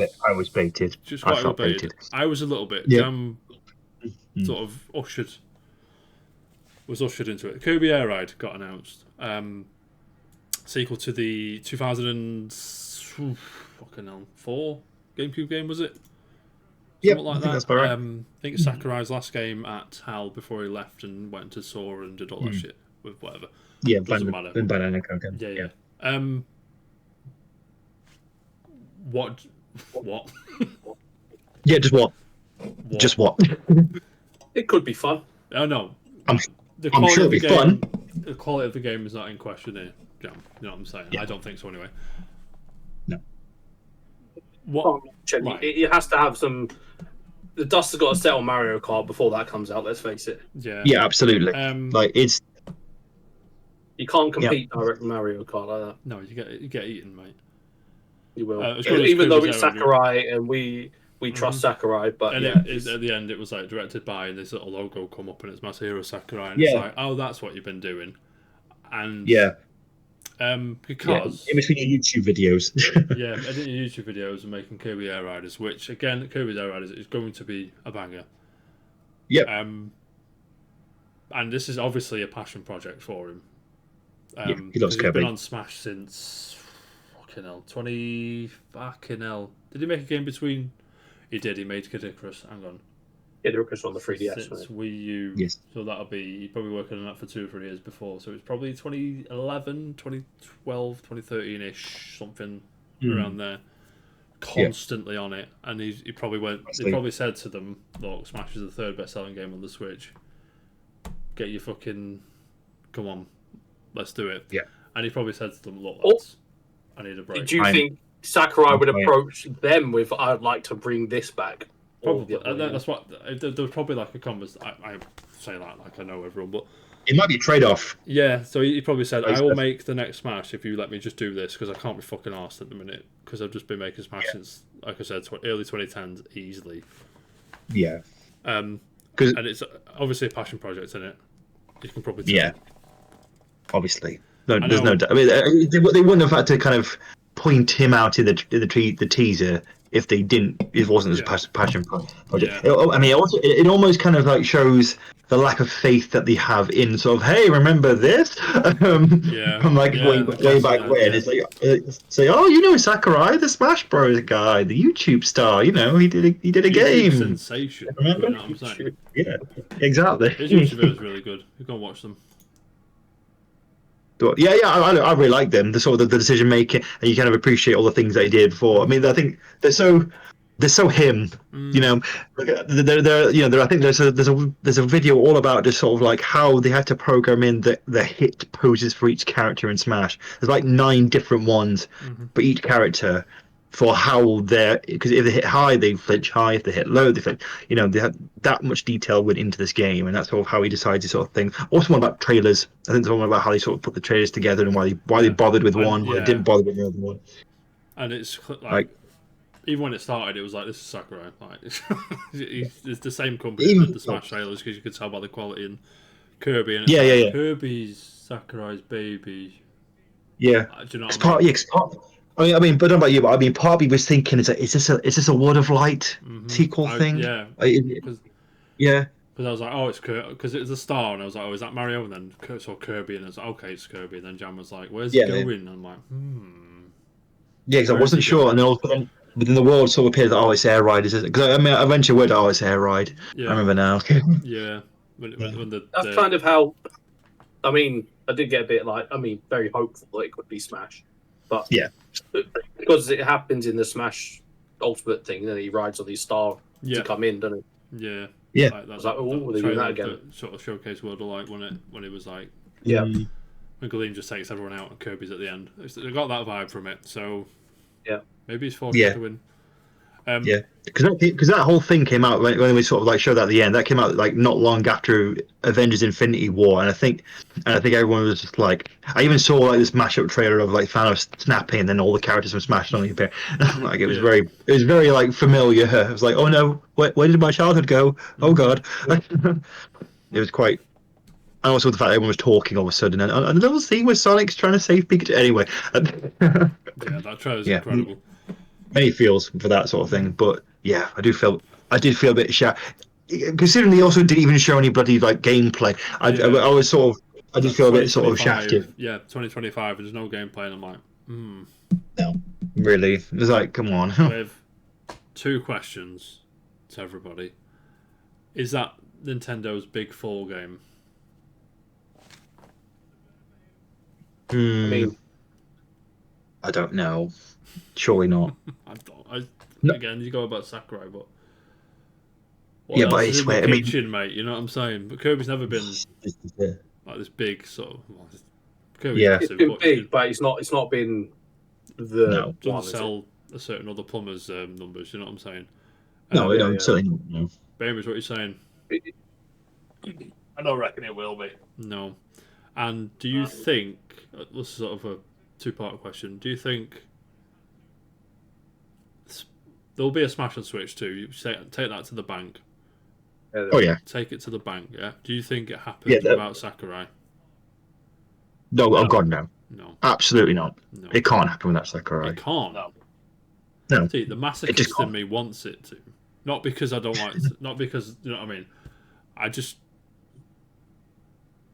C: baited.
A: Just quite a little baited. I was a little bit. Jam sort of was ushered into it. Kirby Air Ride got announced. Sequel to the 2004 GameCube game, was it?
C: Yeah,
A: like
C: that.
A: That's right. I think it's Sakurai's last game at HAL before he left and went to Sora and did all that shit with whatever.
C: Yeah,
A: doesn't matter.
C: Banana Coke.
A: Yeah. What?
C: Yeah, just what? Just what?
B: It could be fun.
A: Oh no.
C: I'm sure it'll be fun.
A: The quality of the game is not in question here, Jam. You know what I'm saying? Yeah. I don't think so anyway.
C: No.
A: What?
B: It has to have some. The dust has got to settle Mario Kart before that comes out. Let's face it.
A: Yeah.
C: Yeah, absolutely. Like it's.
B: You can't compete direct with Mario Kart like that.
A: No, you get eaten, mate.
B: You will. Even though it's Sakurai and we trust Sakurai, but
A: and at the end it was like directed by, and this little logo come up and it's Masahiro Sakurai, and it's like, oh, that's what you've been doing. And because
C: in between your YouTube videos.
A: editing your YouTube videos and making Kirby Air Riders, which again, Kirby Air Riders is going to be a banger.
C: Yep.
A: and this is obviously a passion project for him.
C: He loves
A: He's
C: Kirby.
A: been on Smash since fucking hell, 20 fucking hell. Did he make a game between? He did. He made Kid Icarus. Hang on.
B: Kid Icarus on the 3DS.
A: Since Wii U.
C: Yes.
A: So that'll be, he's probably working on that for 2 or 3 years before. So it's probably 2011, 2012, 2013-ish, something around there. Constantly on it. And he probably went, he probably said to them, look, Smash is the 3rd best-selling game on the Switch. Get your fucking, come on, let's do it.
C: Yeah.
A: And he probably said to them, look, lads, I need a break.
B: Do you think Sakurai would approach them with, I'd like to bring this back?
A: Probably. That's what, there was probably like a conversation, I say that like I know everyone, but
C: it might be a trade-off.
A: yeah, so he probably said, I will make the next Smash if you let me just do this, because I can't be fucking arsed at the minute, because I've just been making Smash since, like I said, early 2010s easily.
C: Yeah.
A: And it's obviously a passion project, isn't it? You can probably tell.
C: Yeah. Obviously. No, there's no doubt. I mean, they wouldn't have had to kind of point him out in the teaser if they didn't. It wasn't a passion project.
A: Yeah.
C: I mean, it almost kind of like shows the lack of faith that they have in sort of, hey, remember this? From like way back when. It's like say, oh, you know Sakurai, the Smash Bros guy, the YouTube star. You know, he did a game.
A: Sensation.
C: Remember?
A: You know what I'm saying?
C: Yeah, exactly.
A: His YouTube videos really good. You go and watch them.
C: Yeah, I really like them. The sort of the decision making, and you kind of appreciate all the things they did for. I mean, I think they're so him. You know, I think there's a video all about just sort of like how they had to program in the hit poses for each character in Smash. There's like 9 different ones for each character. For how because if they hit high, they flinch high. If they hit low, they flinch. You know, they had that much detail went into this game, and that's sort of how he decides these sort of thing. Also, one about trailers. I think there's one about how they sort of put the trailers together and why they bothered with one, why they didn't bother with the other one.
A: And it's like even when it started, it was like, this is Sakurai. Like it's the same company that did the Smash trailers, because you could tell by the quality, and Kirby. And it's Kirby's Sakurai's baby.
C: Yeah,
A: do you know what I mean?
C: I mean, but I don't know about you, but I mean, part of me was thinking, is this a Word of Light sequel thing?
A: Yeah.
C: Yeah.
A: Because I was like, oh, it's Kirby, because it was a star, and I was like, oh, is that Mario? And then saw Kirby, and I was like, okay, it's Kirby. And then Jan was like, where's it going? And I'm like,
C: Yeah, because I wasn't sure, and then within the world sort of appeared that, oh, it's Air Ride, is it? Because I mean, I eventually went, oh, it's Air Ride. Yeah. I remember now.
A: Yeah.
B: That's kind of how. I mean, I did get a bit very hopeful that it could be Smash, but because it happens in the Smash Ultimate thing, then he rides on his star to come in, doesn't he?
A: Yeah.
C: Yeah.
A: Like,
B: I was like, oh, they're doing that again.
A: Sort of showcase World of Light when it was like,
B: when
A: Galeem just takes everyone out and Kirby's at the end. I got that vibe from it, so maybe he's forced to win.
C: Because that whole thing came out when we sort of like showed that at the end. That came out like not long after Avengers: Infinity War, and I think everyone was just like, I even saw like this mashup trailer of like Thanos snapping, and then all the characters from Smash on appear. Like it was very like familiar. It was like, oh no, where did my childhood go? Oh god, it was quite. And also the fact that everyone was talking all of a sudden, and another scene where Sonic's trying to save Pikachu. Anyway,
A: that trailer's incredible.
C: Many feels for that sort of thing, but yeah, I did feel a bit shy, considering they also didn't even show any bloody like gameplay. I was sort of, I did feel a bit sort of shafted.
A: Yeah, 2025, there's no gameplay, and I'm like,
C: no, really, it was like, come on.
A: We have 2 questions to everybody. Is that Nintendo's big fall game?
B: I mean,
C: I don't know. Surely not.
A: Again, you go about Sakurai, but
C: but I swear,
A: kitchen, mate. You know what I'm saying? But Kirby's never been like this big sort of.
B: It's been big, but it's not been the.
A: No, doesn't sell a certain other plumber's numbers. You know what I'm saying?
C: No, certainly not. No.
A: Bainbridge, what are you saying?
D: I don't reckon it will be.
A: No. And do you think, this is sort of a 2-part question, do you think there'll be a Smash on Switch too? You take that to the bank.
C: Oh yeah.
A: Take it to the bank, yeah? Do you think it happens without Sakurai?
C: No, oh god, no.
A: No.
C: Absolutely not.
A: No.
C: It can't happen without Sakurai.
A: It can't.
C: No.
A: See, the masochist in me wants it to. Not because I don't like it, not because, you know what I mean?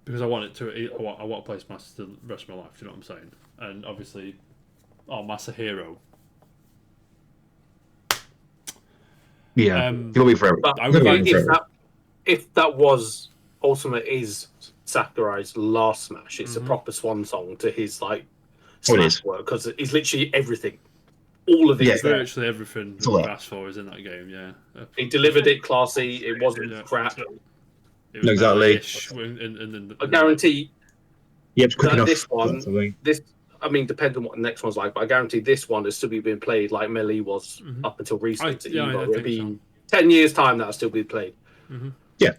A: because I want it to. I want to play Smash the rest of my life. Do you know what I'm saying? And obviously, Masahiro.
C: Yeah, he'll be forever.
B: But if that was Ultimate is Sakurai's last Smash, it's a proper swan song to his like Smash work because it's literally everything. All of it.
C: Yeah,
A: virtually everything that we've asked for is in that game. Yeah,
B: he delivered it classy. It wasn't crap.
A: It was
C: exactly.
B: I guarantee.
C: Yep, quick enough.
B: This one, I mean, depends on what the next one's like, but I guarantee this one is still being played like Melee was up until recently. It'll be 10 years' time that'll still be played.
C: Yeah.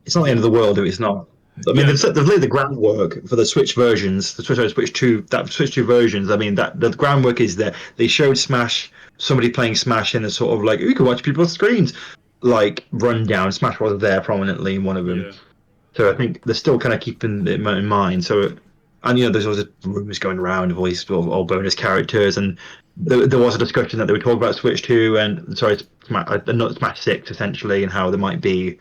C: It's not the end of the world if it's not. I mean, they've laid the groundwork for the Switch versions, the Switch 2 versions. I mean, that the groundwork is there. They showed Smash, somebody playing Smash in a sort of like, you can watch people's screens, like rundown. Smash was there prominently in one of them. Yeah. So I think they're still kind of keeping it in mind. So, and there's always rumors going around of all these old bonus characters, and there was a discussion that they were talking about Switch 2 and not Smash 6 essentially, and how there might be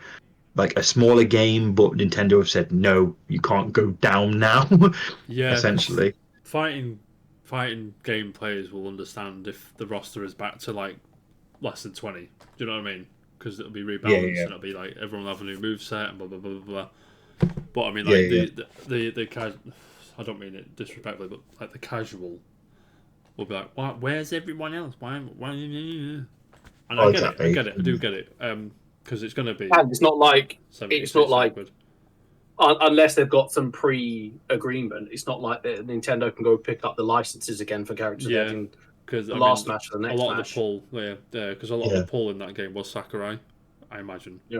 C: like a smaller game, but Nintendo have said no, you can't go down now.
A: Yeah,
C: essentially.
A: Fighting game players will understand if the roster is back to like less than 20. Do you know what I mean? Because it'll be rebalanced and it'll be like everyone will have a new moveset and blah blah blah blah. But I mean, like the I don't mean it disrespectfully, but like the casual will be like, where's everyone else? Why? And I get it. I do get it. Because it's going to be.
B: And it's not like unless they've got some pre-agreement. It's not like Nintendo can go pick up the licenses again for characters.
A: Yeah, because
B: the last match or the next match.
A: A lot of the pull, because a lot of the pull in that game was Sakurai, I imagine.
B: Yeah.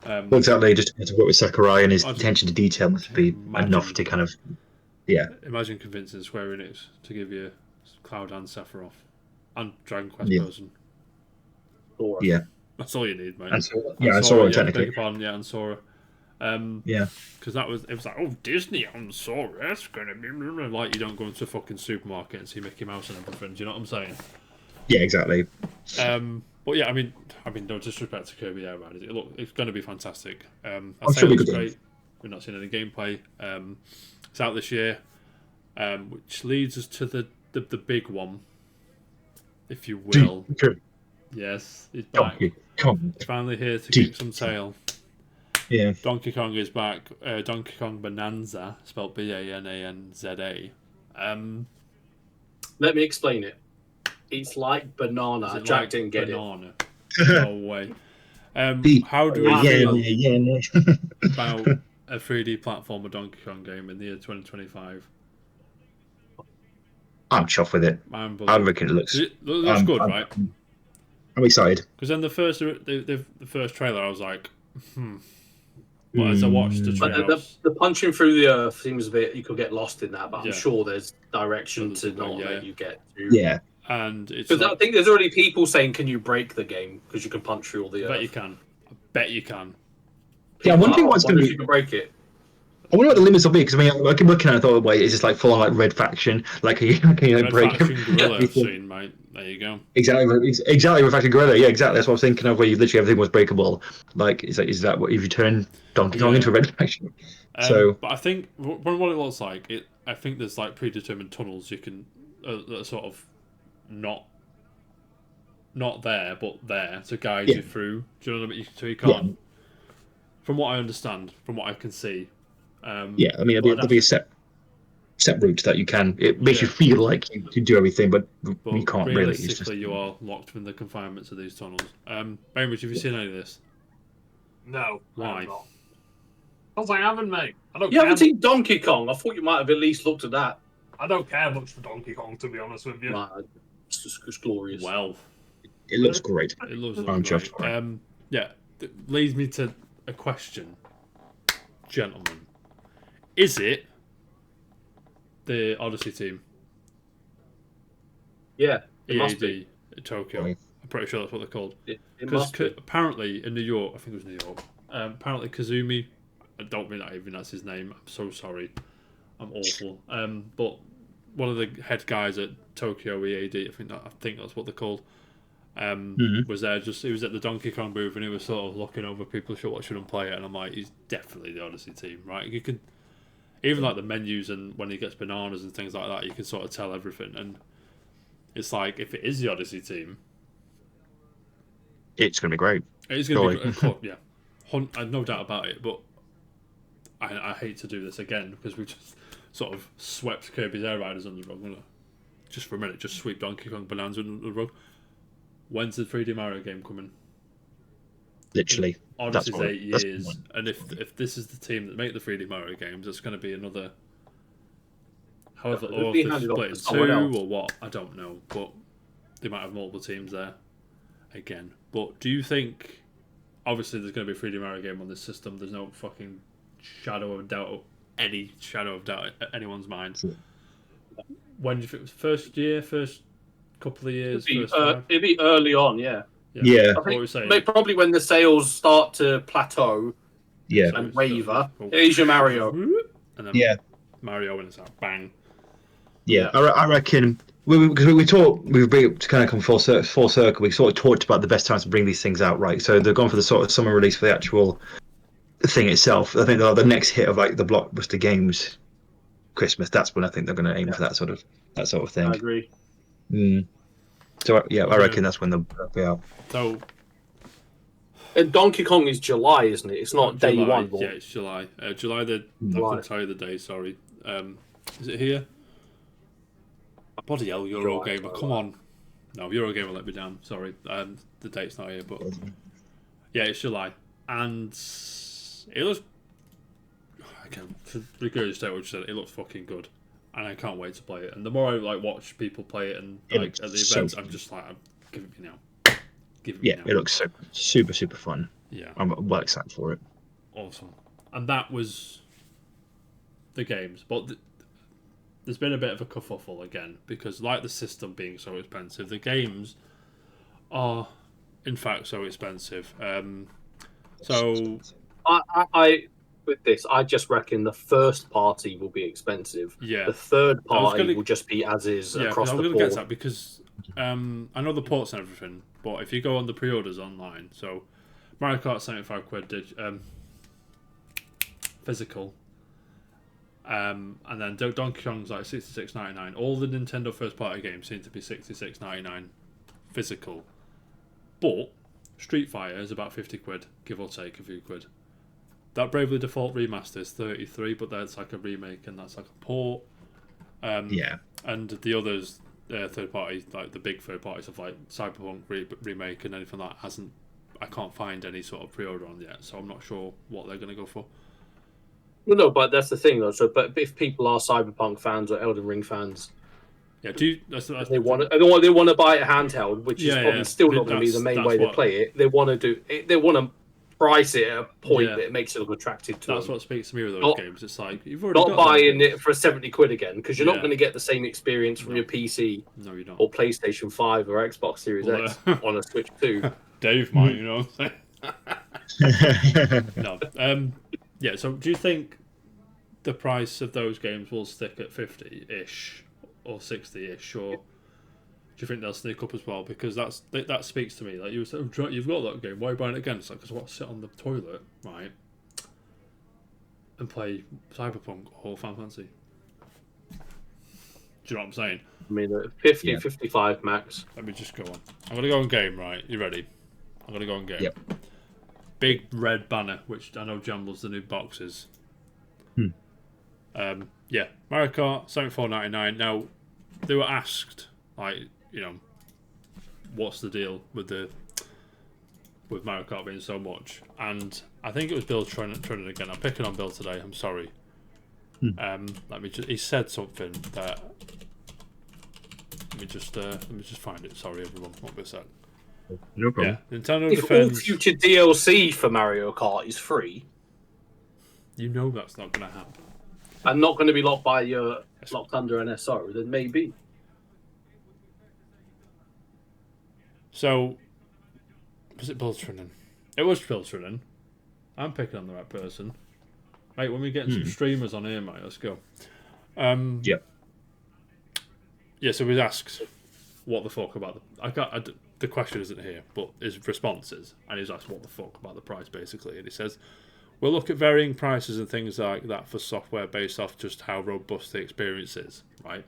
C: Well, exactly. Just to work with Sakurai and his attention to detail must be enough to kind of. Yeah.
A: Imagine convincing Square Enix to give you Cloud and Sephiroth and Dragon Quest person.
C: Yeah.
A: That's all you need, mate.
C: And Sora, technically.
A: And Sora. Because it was like, oh, Disney and Sora, that's going to be like you don't go into a fucking supermarket and see Mickey Mouse and everything. Do you know what I'm saying?
C: Yeah, exactly.
A: But yeah, I mean, no disrespect to Kirby Air Riders. It's going to be fantastic.
C: I'm sure it looks great.
A: We've not seen any gameplay. It's out this year, which leads us to the big one, if you will. Yes, he's back.
C: Donkey Kong.
A: He's finally here to kick some tail.
C: Yeah.
A: Donkey Kong is back. Donkey Kong Bonanza, spelled Bananza.
B: Let me explain it. It's like banana. Jack didn't get
A: banana? No way. How do we feel about a 3D platformer Donkey Kong game in the year 2025?
C: I'm chuffed with it. I reckon it looks
A: good, right?
C: I'm excited.
A: Because then the first trailer, I was like, But as I watched the trailers,
B: the punching through the earth seems a bit. You could get lost in that, but I'm sure there's direction to not let you get to.
C: Yeah.
A: And it's
B: because I think there's already people saying, "Can you break the game?" Because you can punch through all the earth.
A: I bet you can.
C: Yeah, I'm wondering what's going to be.
B: You can break it.
C: I wonder what the limits will be, because I mean, I keep looking at it, I thought, wait, is this like full on like Red Faction? Like, can you
A: Red
C: break
A: Faction Gorilla scene, mate. There you go.
C: Exactly, Red Faction Gorilla. Yeah, exactly. That's what I was thinking of, where literally everything was breakable. Like, is that what if you turn Donkey Kong into a Red Faction?
A: But I think what it looks like, I think there's like predetermined tunnels you can that are sort of not there, but there to guide you through. Do you know what I mean? So you can't. From what I understand, from what I can see.
C: I mean, there'll be a set route that you can. It makes you feel like you can do everything, but you can't really.
A: Realistically, you are locked within the confinements of these tunnels. Bainbridge, have you seen any of this?
D: No.
A: Why?
D: Because I haven't, mate.
B: You haven't seen Donkey Kong? I thought you might have at least looked at that.
D: I don't care much for Donkey Kong, to be honest with you.
B: It's glorious.
A: Well,
C: it looks great.
A: It looks great. It leads me to a question, gentlemen. Is it the Odyssey team?
B: Yeah,
A: EAD Tokyo. I'm pretty sure that's what they're called. Because apparently in New York, I think it was New York. Apparently Kazumi, I don't mean that even that's his name. I'm so sorry. I'm awful. But one of the head guys at Tokyo EAD, I think that's what they're called. was there. He was at the Donkey Kong booth and he was sort of looking over people watching them play it, and I'm like, he's definitely the Odyssey team, right? You can even like the menus and when he gets bananas and things like that, you can sort of tell everything. And it's like if it is the Odyssey team,
C: it's going to be great.
A: It's going to be great. Yeah, I've no doubt about it. But I hate to do this again because we just sort of swept Kirby's Air Riders under the rug. Just for a minute, just sweep Donkey Kong Bonanza under the rug. When's the 3D Mario game coming?
C: Literally.
A: Odyssey's 8 years. And if this is the team that make the 3D Mario games, it's going to be another... However, or if it's split in 2 or what, I don't know. But they might have multiple teams there again. But do you think... Obviously, there's going to be a 3D Mario game on this system. There's no fucking shadow of doubt, any shadow of doubt in anyone's mind. Sure. When do you think? First couple of years?
B: It'd be early on, yeah.
C: Yeah.
B: I think probably when the sales start to plateau and waver. Here's your Mario.
A: And then Mario and it's like bang.
C: Yeah, I reckon... We talked, to kind of come full circle, we sort of talked about the best times to bring these things out, right? So they've gone for the sort of summer release for the actual thing itself. I think the next hit of like the blockbuster games, Christmas, that's when I think they're going to aim for that sort of thing.
B: I agree.
C: So I reckon that's when they'll be out.
A: So,
B: and Donkey Kong is July, isn't it? It's not
A: July,
B: day one.
A: Yeah, it's July. I couldn't tell you the day. Sorry. Is it here? Bloody hell, Eurogamer! Come on. No, Eurogamer let me down. Sorry, the date's not here, but yeah, it's July, and it looks. Again, to regurgitate what you said, it looks fucking good, and I can't wait to play it. And the more I watch people play it, and like at the events, I'm just like, give it me now.
C: It looks super fun.
A: Yeah,
C: I'm well excited for it.
A: Awesome, and that was the games, but. There's been a bit of a kerfuffle again because, like the system being so expensive, the games are, in fact, so expensive. So,
B: I with this, I just reckon the first party will be expensive.
A: Yeah.
B: The third party will just be as is across the board.
A: I'm going to get that because I know the ports and everything, but if you go on the pre-orders online, so Mario Kart £75 physical. And then Donkey Kong's like $66.99. All the Nintendo first-party games seem to be $66.99 physical. But Street Fighter is about £50, give or take a few quid. That Bravely Default remaster is $33, but that's like a remake and that's like a port. And the others, third-party, like the big third-party stuff like Cyberpunk remake and anything like that hasn't. I can't find any sort of pre-order on yet, so I'm not sure what they're going to go for.
B: Well, no, but that's the thing, though. So, but if people are Cyberpunk fans or Elden Ring fans,
A: they
B: want to buy a handheld, which is probably still not going to be the main way they play it. They want to price it at a point that it makes it look attractive to them.
A: That's what speaks to me with those games. It's like you've already
B: not buying it for £70 again because you're not going to get the same experience from your PC,
A: no, you don't,
B: or PlayStation 5 or Xbox Series X on a Switch 2.
A: Dave might, you know. No. Yeah, so do you think the price of those games will stick at 50-ish or 60-ish, or do you think they'll sneak up as well? Because that speaks to me. Like you said, you've got that game. Why are you buying it again? It's like because I want to sit on the toilet, right, and play Cyberpunk or Final Fantasy. Do you know what I'm saying?
B: I mean, 50, 55 max.
A: Let me just go on. I'm gonna go on game. Right, you ready? I'm gonna go on game.
C: Yep.
A: Big red banner, which I know jumbles the new boxes. Mario Kart $74.99. Now, they were asked, like, you know, what's the deal with Mario Kart being so much? And I think it was Bill Trinan again. I'm picking on Bill today. I'm sorry. He said something that. Let me just find it. Sorry, everyone. Won't be a sec.
C: No problem.
A: Yeah, Nintendo
B: if
A: defends.
B: all future DLC for Mario Kart is free,
A: you know that's not going to happen.
B: And not going to be locked under an SO, then maybe.
A: So, was it Bill Trinan? It was Bill Trinan. I'm picking on the right person. Mate, when we get some streamers on here, mate, let's go.
C: Yep.
A: Yeah, so we asked what the fuck about the question isn't here, but his response is, and he's asked what the fuck about the price basically, and he says, we'll look at varying prices and things like that for software based off just how robust the experience is, right?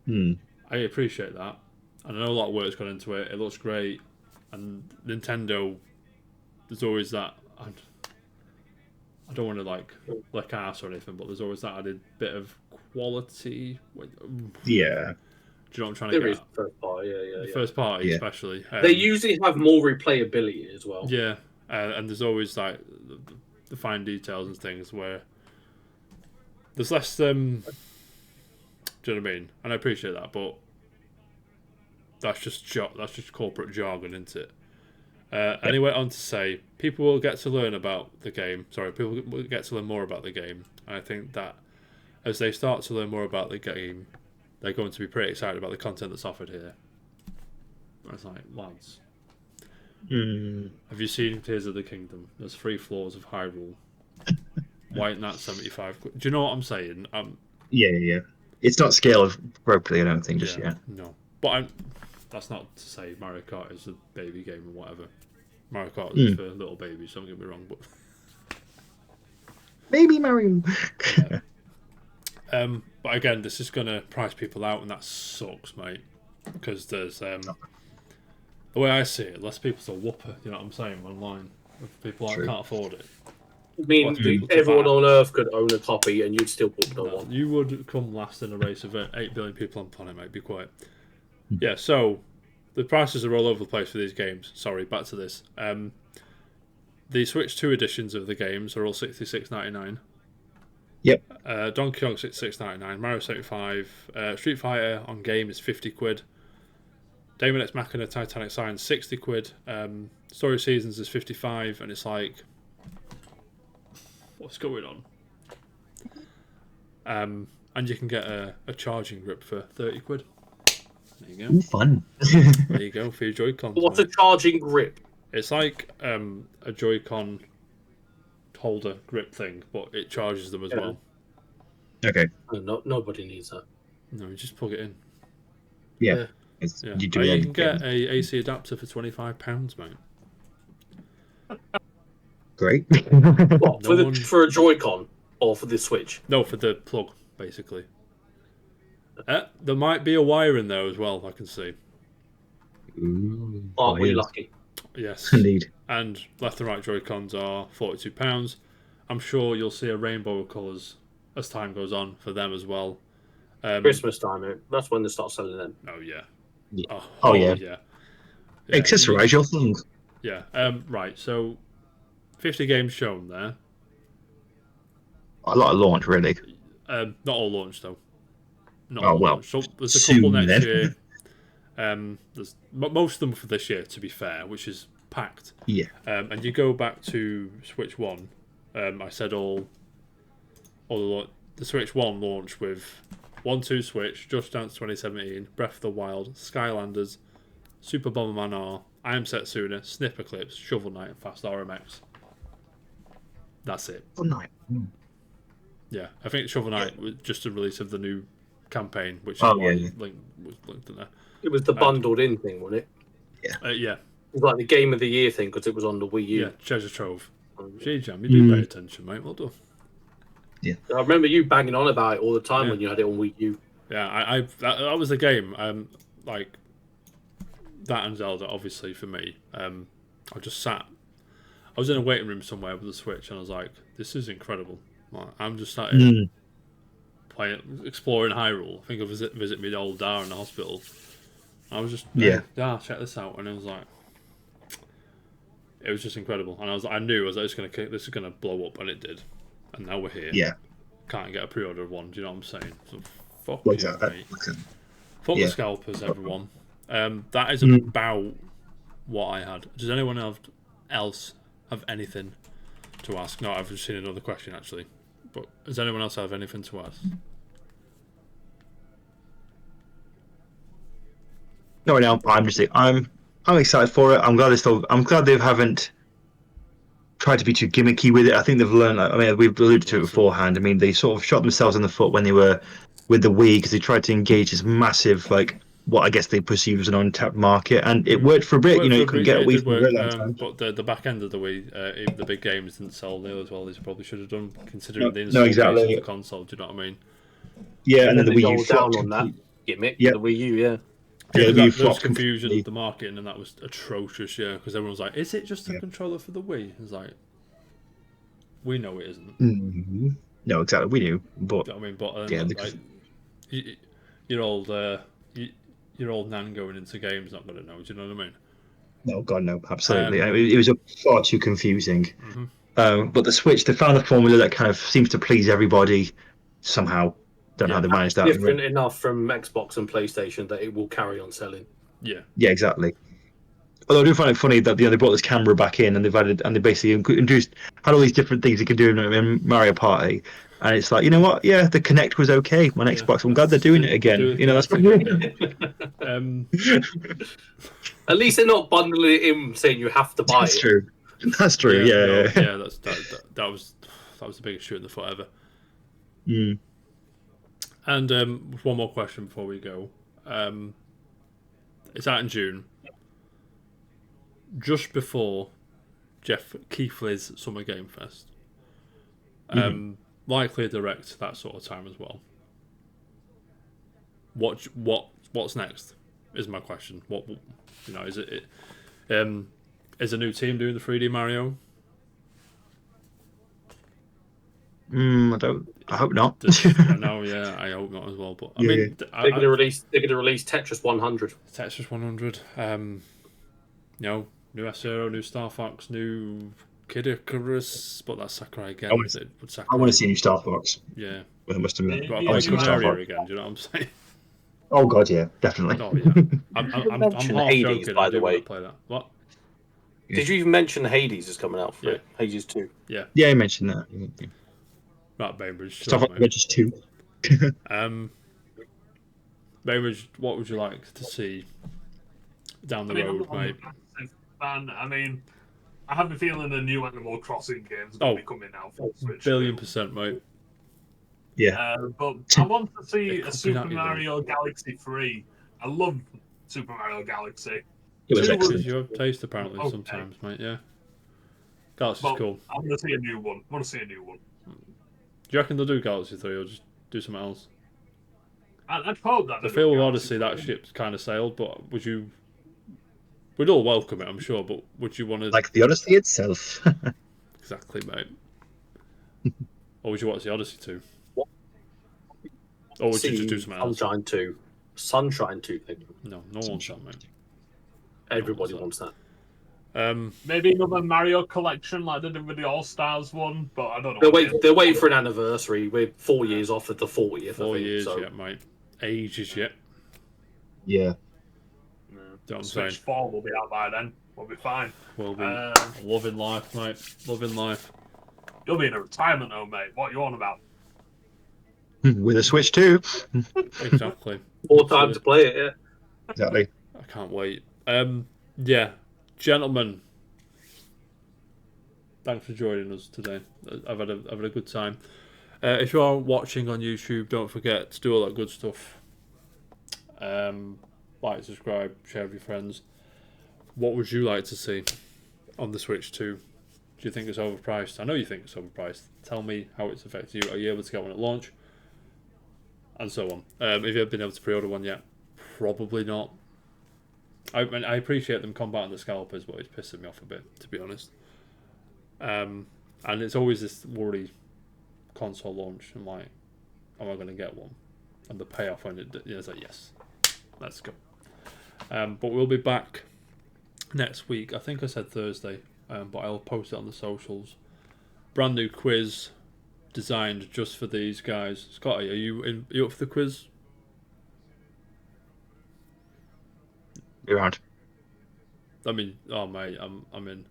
A: I appreciate that. And I know a lot of work's gone into it. It looks great. And Nintendo, there's always that... I don't want to lick ass or anything, but there's always that added bit of quality.
C: Yeah.
A: Do you know what I'm trying to get at?
B: First party, yeah.
A: First party, especially.
B: They usually have more replayability as well.
A: Yeah, and there's always like the fine details and things where there's less. Do you know what I mean? And I appreciate that, but that's just corporate jargon, isn't it? And he went on to say, people will get to learn about the game. Sorry, people will get to learn more about the game. And I think that as they start to learn more about the game, they're going to be pretty excited about the content that's offered here. I was like, lads, have you seen Tears of the Kingdom? There's 3 floors of Hyrule. Why isn't that 75 quid? Do you know what I'm saying?
C: Yeah. It's not scaled appropriately, I don't think, just yet.
A: No. But that's not to say Mario Kart is a baby game or whatever. Mario Kart is for little babies, don't get me wrong, but...
C: Baby Mario!
A: But again, this is going to price people out, and that sucks, mate. Because there's... the way I see it, less people's a whopper, you know what I'm saying, online. If people can't afford it.
B: I mean, everyone on Earth could own a copy, and you'd still put no one.
A: You would come last in a race of 8 billion people on the planet, mate, be quiet. Yeah, so the prices are all over the place for these games. Sorry, back to this. The Switch 2 editions of the games are all $66.99.
C: Yep.
A: Donkey Kong $66.99. Mario 75. Street Fighter on game is 50 quid. Daemon X Machina Titanic Science 60 quid. Story Seasons is 55, and it's like, what's going on? And you can get a charging grip for 30 quid. There you go.
C: Ooh, fun.
A: There you go for your Joy-Cons.
B: What's a charging grip?
A: It's like a Joy-Con holder grip thing, but it charges them as well.
C: Okay.
B: No, nobody needs that.
A: No, you just plug it in.
C: Yeah.
A: You can get a AC adapter for £25, mate.
C: Great.
B: What, for a Joy-Con or for the Switch?
A: No, for the plug, basically. There might be a wire in there as well, I can see.
C: Ooh,
B: Aren't we lucky?
A: Yes.
C: Indeed.
A: And left and right Joy-Cons are £42. I'm sure you'll see a rainbow of colours as time goes on for them as well.
B: Christmas time, that's when they start selling them.
A: Oh, yeah.
C: Oh, yeah. Accessorise your things.
A: Yeah. Right, so 50 games shown there.
C: A lot of launch, really.
A: Not all launch, though. Not
C: oh,
A: all
C: well.
A: Launch. So there's a couple
C: Soon,
A: next
C: then.
A: year. There's most of them for this year, to be fair, which is packed.
C: Yeah.
A: And you go back to Switch 1. I said all the Switch 1 launched with 1-2 Switch, Just Dance 2017, Breath of the Wild, Skylanders, Super Bomberman R, I Am Setsuna, Snipper Clips, Shovel Knight, and Fast RMX. That's it.
C: Oh, nice.
A: Yeah, I think Shovel Knight was just a release of the new campaign, which
C: was
A: linked in there.
B: It was the bundled in thing, wasn't it?
A: Yeah.
B: It was like the Game of the Year thing because it was on the Wii U.
A: Yeah, Treasure Trove. Jam, you do pay attention, mate. Well done.
C: Yeah.
B: I remember you banging on about it all the time when you had it on Wii U.
A: Yeah, that was the game. Like that and Zelda, obviously for me. I just sat. I was in a waiting room somewhere with the Switch, and I was like, "This is incredible." Like, I'm just sat here playing, exploring Hyrule. I think I visit my old Dar in the hospital. I was just check this out, and it was like, it was just incredible. And I knew this is gonna blow up, and it did. And now we're here.
C: Yeah.
A: Can't get a pre-order of one. Do you know what I'm saying? So fuck
C: you,
A: mate. Fuck the scalpers, everyone. That is about what I had. Does anyone else have anything to ask? No, I've just seen another question actually. But does anyone else have anything to ask?
C: No, I'm excited for it. I'm glad they haven't tried to be too gimmicky with it. I think they've learned. I mean, we've alluded to it beforehand. I mean, they sort of shot themselves in the foot when they were with the Wii because they tried to engage this massive what I guess they perceived as an untapped market, and it worked for a bit. You couldn't get a Wii
A: did
C: for a
A: work,
C: very long time.
A: but the back end of the Wii, even the big games didn't sell near as well as you probably should have done, considering the
C: No,
A: install base of
C: exactly.
A: the console. Do you know what I mean?
C: Yeah,
B: And
C: and then the
B: they
C: Wii U
B: doubled
C: flopped.
B: down on that gimmick
C: Yeah,
B: with the Wii U, yeah.
C: yeah, the Wii U
A: there was
C: flopped
A: confusion,
C: completely.
A: the marketing, and that was atrocious. Yeah, because everyone was like, "Is it just a
C: Yeah.
A: controller for the Wii?" It's like, we know it isn't.
C: Mm-hmm. No, exactly. We knew, but
A: Do you know what I mean? But
C: yeah,
A: like, y- your old your old nan going into games not going to know. Do you know what I mean?
C: no, God, no, absolutely.
A: Um,
C: It was far too confusing.
A: mhm.
C: But the Switch, they found a formula that kind of seems to please everybody somehow. Don't know how
A: Yeah,
C: they
B: And
C: managed
B: it's
C: that.
B: different enough from Xbox and PlayStation that it will carry on selling.
A: yeah,
C: Yeah, exactly. Although I do find it funny that they brought this camera back in and they basically introduced had all these different things you could do in Mario Party, and it's like, you know what? Yeah, the Connect was okay on
A: yeah.
C: Xbox. I'm glad they're doing it again. That's
A: Do it again, yeah.
B: At least they're not bundling it in saying you have to buy
C: That's
B: it.
C: true. That's true.
A: Yeah,
C: Yeah.
A: no,
C: Yeah.
A: yeah, that was the biggest shoot in the foot ever.
C: Mm.
A: And one more question before we go. It's out in June, just before Jeff Keighley's Summer Game Fest. Likely a direct that sort of time as well. What's next? Is my question. What is it? Is a new team doing the 3D Mario?
C: I hope not.
A: I know, yeah, I hope not as well. But I mean,
B: they're going to release Tetris 100.
A: Tetris 100. New F-Zero, new Star Fox, new Kid Icarus, but that's Sakurai again.
C: I want to see new Star Fox.
A: Yeah,
C: I must admit.
A: but
C: I want to see Star
A: Terraria
C: Fox
A: again. Do you know what I'm saying?
C: Oh God, yeah, definitely.
A: Oh yeah, I'm half
B: Hades,
A: joking.
B: by
A: I
B: the
A: do
B: way.
A: want to play that. What?
B: Did you even mention Hades is coming out for
A: Yeah.
B: it? Hades 2.
A: Yeah,
C: Yeah, you mentioned that.
A: right, Bainbridge.
C: Star Fox Adventures 2.
A: Bainbridge, what would you like to see down the road, mate?
D: Fan. I mean, I have a feeling a new Animal Crossing game's going to be coming out for Switch.
A: Billion%, mate.
C: Yeah.
D: But I want to see a Super
A: out,
D: Mario Galaxy 3. I love Super Mario Galaxy.
C: It was
D: 2
C: excellent.
A: You have taste apparently sometimes, mate. Yeah. Galaxy's cool.
D: I want to see a new one.
A: Do you reckon they'll do Galaxy 3 or just do something else?
D: I'd hope that.
A: I feel with Odyssey that ship's kind of sailed, but we'd all welcome it, I'm sure, but would you want to...
C: Like the Odyssey itself.
A: Exactly, mate. Or would you want to see Odyssey 2? Or would you just do something else?
B: Sunshine 2. Sunshine 2 thing.
A: No one wants that, mate.
B: Everybody wants that.
D: Maybe another Mario collection like they did with the All Stars one, but I don't know.
B: They're waiting for an anniversary. We're 4 years off at the 40th.
A: 4 years yet, mate. Ages yet.
C: Yeah.
D: Switch 4 will be out by then. We'll be fine.
A: We'll be loving life, mate. Loving life.
D: You'll be in a retirement home, mate. What are you on about?
C: With a Switch 2.
A: Exactly.
B: More time to play it, yeah.
C: Exactly.
A: I can't wait. Yeah, gentlemen. Thanks for joining us today. I've had a good time. If you are watching on YouTube, don't forget to do all that good stuff. Like, subscribe, share with your friends. What would you like to see on the Switch 2? Do you think it's overpriced? I know you think it's overpriced. Tell me how it's affected you. Are you able to get one at launch? And so on. If you have been able to pre-order one yet, probably not. I appreciate them combating the scalpers, but it's pissing me off a bit, to be honest. And it's always this worry console launch. I'm like, am I going to get one? And the payoff when it's like, yes, let's go. But we'll be back next week. I think I said Thursday, but I'll post it on the socials. Brand new quiz designed just for these guys. Scotty, are you up for the quiz?
C: You're around.
A: I mean, oh mate, I'm in.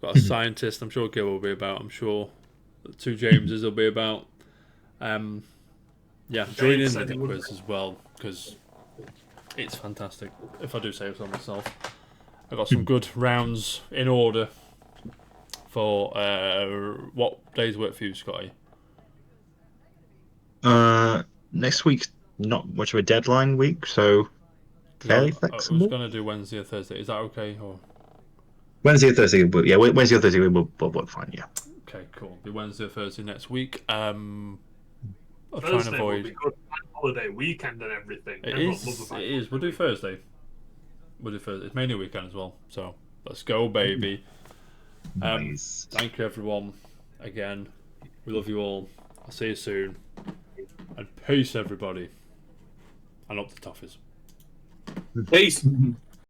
A: Got a scientist. I'm sure Gil will be about. I'm sure the two Jameses will be about. Yeah, join in the quiz as well because it's fantastic. If I do say so myself, I've got some good rounds in order for what days work for you, Scotty?
C: Next week's not much of a deadline week, so fairly
A: I
C: flexible.
A: was gonna do Wednesday or Thursday. Is that okay? Or
C: Wednesday or Thursday, but yeah, Wednesday or Thursday will work fine. Yeah.
A: okay, cool. Be Wednesday or Thursday next week. I'll try and
D: Thursday will
A: avoid.
D: be good. Holiday weekend and everything.
A: It
D: Everyone
A: is.
D: loves a
A: It is. We'll do Thursday. We'll do Thursday. It's mainly a weekend as well. So let's go, baby.
C: Nice.
A: Thank you, everyone. Again, we love you all. I'll see you soon. And peace, everybody. And up the toffees.
B: Peace.